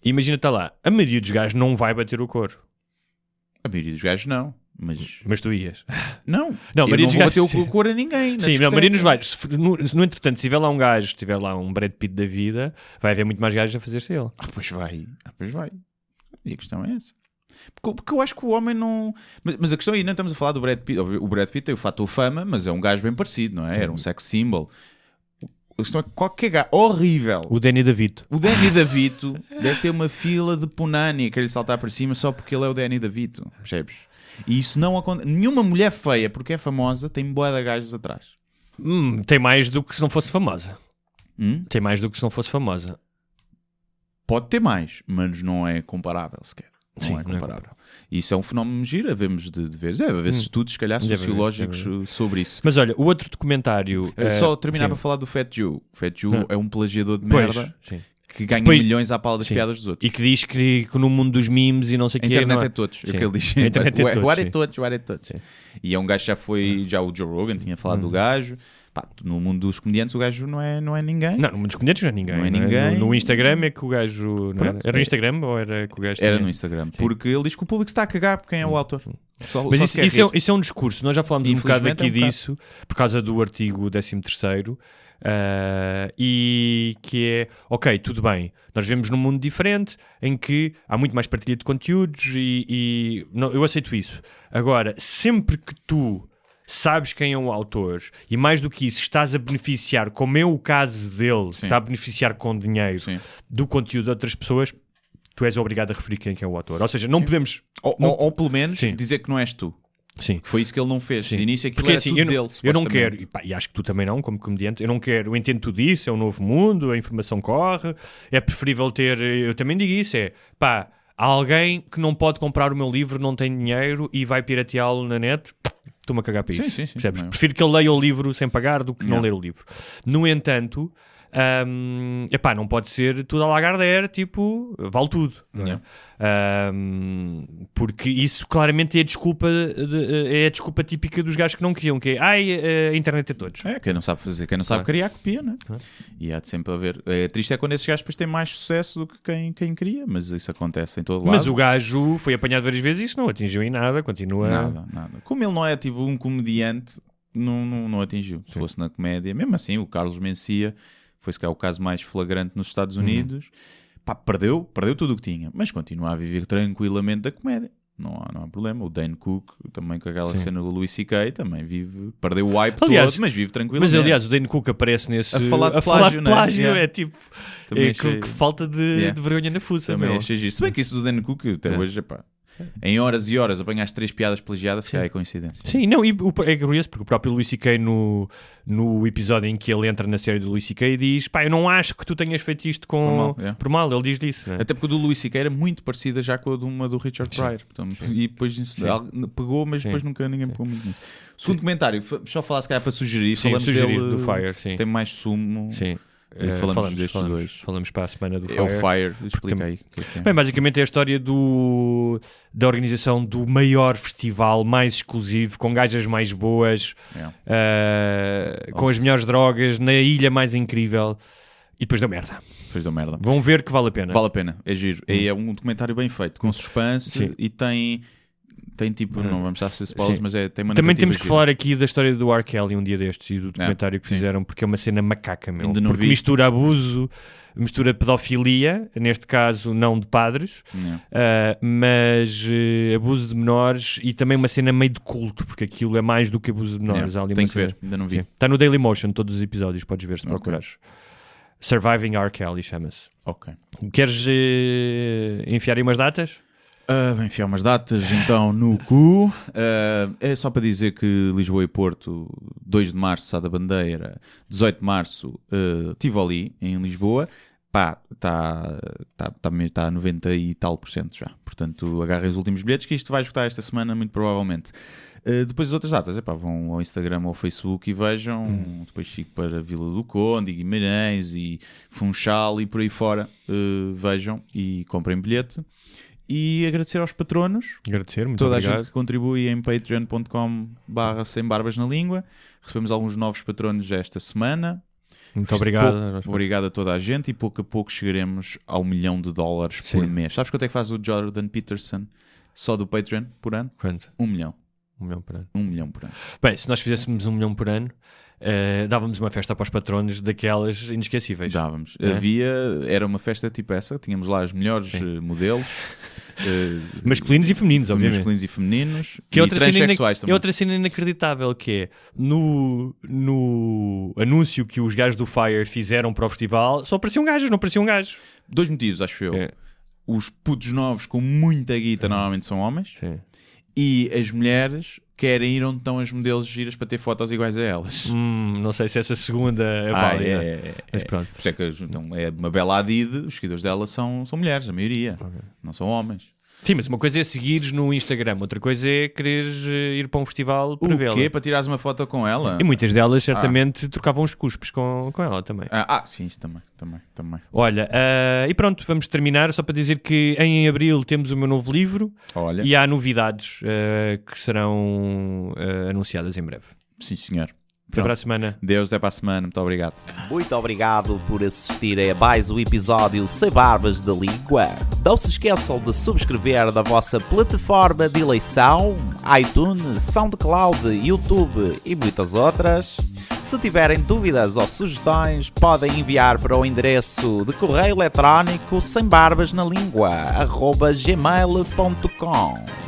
Imagina, está lá. A maioria dos gajos não vai bater o couro. A maioria dos gajos não. Mas tu ias. Não, eu não vou bater o couro a ninguém. Sim, não, Maria nos vai. No entretanto, se tiver lá um gajo, se tiver lá um Brad Pitt da vida, vai haver muito mais gajos a fazer-se ele. Pois vai. E a questão é essa. Porque eu acho que o homem não... Mas a questão aí, não estamos a falar do Brad Pitt. O Brad Pitt tem o fator fama, mas é um gajo bem parecido, não é? Era um sex symbol. A questão é que qualquer gajo horrível... O Danny DeVito. O Danny DeVito deve ter uma fila de punani que lhe saltar para cima só porque ele é o Danny DeVito. Percebes? E isso não acontece. Nenhuma mulher feia, porque é famosa, tem bué de gajos atrás. Tem mais do que se não fosse famosa. Tem mais do que se não fosse famosa. Pode ter mais, mas não é comparável sequer. Sim, não é comparável. E isso é um fenómeno giro, vemos de ver. Deve haver estudos, se calhar, sociológicos sobre isso. Mas olha, o outro documentário... Só terminar para falar do Fat Joe. O Fat Joe é um plagiador de merda que ganha milhões à pala das piadas dos outros. E que diz que no mundo dos memes e não sei o que... A internet é todos, é o que ele diz. A internet é todos. E é um gajo que já foi... Já o Joe Rogan tinha falado do gajo. Pá, no mundo dos comediantes o gajo não é ninguém. Não, no mundo dos comediantes não é ninguém. Não é ninguém. No Instagram é que o gajo... Era no Instagram ou era que o gajo... Era no Instagram. Porque ele diz que o público está a cagar por quem é o autor. Mas isso é um discurso. Nós já falámos um bocado aqui disso por causa do artigo 13º. E que é, ok, tudo bem, nós vivemos num mundo diferente em que há muito mais partilha de conteúdos e não, eu aceito isso. Agora, sempre que tu sabes quem é o autor e mais do que isso estás a beneficiar, como é o caso dele, está a beneficiar com dinheiro do conteúdo de outras pessoas, tu és obrigado a referir quem é o autor. Ou seja, não podemos... Ou pelo menos dizer que não és tu. Sim. Foi isso que ele não fez. De início aquilo porque, era assim, tudo dele. Eu não quero, e acho que tu também não, como comediante, eu não quero, eu entendo tudo isso, é um novo mundo, a informação corre, é preferível ter, eu também digo isso, há alguém que não pode comprar o meu livro, não tem dinheiro e vai pirateá-lo na net, estou-me a cagar para isso. Sim. Prefiro que ele leia o livro sem pagar do que não ler o livro. No entanto... não pode ser tudo a Lagardère, tipo, vale tudo, não é? Porque isso claramente é a desculpa típica dos gajos que não queriam, que é a internet é todos. Quem não sabe fazer, quem não sabe criar, copia, não é? E há de sempre haver. Triste é quando esses gajos depois têm mais sucesso do que quem cria, mas isso acontece em todo lado. Mas o gajo foi apanhado várias vezes e isso não atingiu em nada, continua... Nada. Como ele não é tipo um comediante, não atingiu. Se fosse na comédia, mesmo assim, o Carlos Mencia foi se calhar o caso mais flagrante nos Estados Unidos. Perdeu tudo o que tinha, mas continua a viver tranquilamente da comédia. Não há problema. O Dane Cook, também com aquela cena do Louis C.K., também perdeu o hype todo, mas vive tranquilamente. Mas aliás, o Dane Cook aparece nesse... A falar de plágio, é tipo... Que falta de vergonha na fuça. Também achei giro. Se bem que isso do Dane Cook, até hoje, em horas e horas apanhaste 3 piadas plagiadas, que é coincidência. Sim, não, e é curioso porque o próprio Louis C.K. no episódio em que ele entra na série do Louis C.K. diz, eu não acho que tu tenhas feito isto por mal, ele diz disso. Até porque o do Louis C.K. era muito parecida já com a de uma do Richard Pryor. Portanto, e depois pegou, mas depois nunca ninguém pegou muito nisso. Segundo comentário, só falar se calhar para sugerir, falamos dele, do Fire, tem mais sumo. Sim. Falamos destes dois. Falamos para a semana do Fire. É o Fire, explica aí. Bem, basicamente é a história da organização do maior festival mais exclusivo, com gajas mais boas, com as melhores drogas, na ilha mais incrível, e depois deu merda. Vão ver que vale a pena. Vale a pena, é giro. É um documentário bem feito, com suspense e tem tipo, não vamos estar a ser spoilers, mas tem uma também temos que falar aqui da história do R. Kelly um dia destes e do documentário que fizeram, porque é uma cena macaca, porque mistura abuso, mistura pedofilia, neste caso não de padres, mas abuso de menores e também uma cena meio de culto, porque aquilo é mais do que abuso de menores. Tem que ver, ainda não vi. Está no Dailymotion todos os episódios, podes ver se procurares. Surviving R. Kelly chama-se. Ok. Queres enfiar aí umas datas? Enfiar umas datas então no cu. É só para dizer que Lisboa e Porto, 2 de março, Sá da Bandeira, 18 de março, Tivoli, em Lisboa. Está a 90 e tal % já. Portanto, agarrem os últimos bilhetes, que isto vai esgotar esta semana, muito provavelmente. Depois as outras datas, vão ao Instagram ou ao Facebook e vejam. Depois sigo para Vila do Conde, e Guimarães e Funchal e por aí fora. Vejam e comprem bilhete. E agradecer aos patronos. Muito toda obrigado. A gente que contribui em patreon.com/sem-barbas na língua. Recebemos alguns novos patronos esta semana. Muito obrigado. Obrigado a toda a gente e pouco a pouco chegaremos ao $1 milhão por mês. Sabes quanto é que faz o Jordan Peterson só do Patreon por ano? Quanto? 1 milhão. 1 milhão por ano. 1 milhão por ano. Bem, se nós fizéssemos 1 milhão por ano, dávamos uma festa para os patronos daquelas inesquecíveis. Dávamos. Era uma festa tipo essa, tínhamos lá os melhores modelos. Masculinos e femininos, obviamente. Masculinos e femininos. Que e transexuais também. É outra cena inacreditável, que é no anúncio que os gajos do Fire fizeram para o festival, só apareciam gajos, não apareciam gajos. 2 motivos, acho eu. Os putos novos com muita guita normalmente são homens. Sim. E as mulheres querem ir onde estão as modelos giras para ter fotos iguais a elas. Não sei se essa segunda é válida. Mas pronto. Por isso é que então, é uma bela Adid, os seguidores dela são mulheres, a maioria. Não são homens. Sim, mas uma coisa é seguires no Instagram, outra coisa é quereres ir para um festival para vê-la. O quê? Para tirares uma foto com ela? E muitas delas certamente trocavam os cuspes com ela também. Sim, isso também. Olha, e pronto, vamos terminar só para dizer que em abril temos o meu novo livro. Olha. E há novidades que serão anunciadas em breve. Sim, senhor. Até para a semana. Deus, até para a semana. Muito obrigado. Muito obrigado por assistirem a mais um episódio Sem Barbas da Língua. Não se esqueçam de subscrever na vossa plataforma de eleição, iTunes, SoundCloud, YouTube e muitas outras. Se tiverem dúvidas ou sugestões, podem enviar para o endereço de correio eletrónico sembarbasnalingua@gmail.com.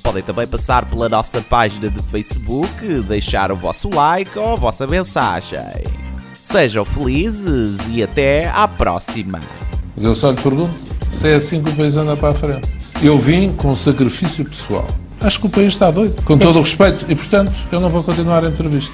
Podem também passar pela nossa página de Facebook, deixar o vosso like ou a vossa mensagem. Sejam felizes e até à próxima. Mas eu só lhe pergunto se é assim que o país anda para a frente. Eu vim com sacrifício pessoal. Acho que o país está doido, com todo o respeito, e portanto eu não vou continuar a entrevista.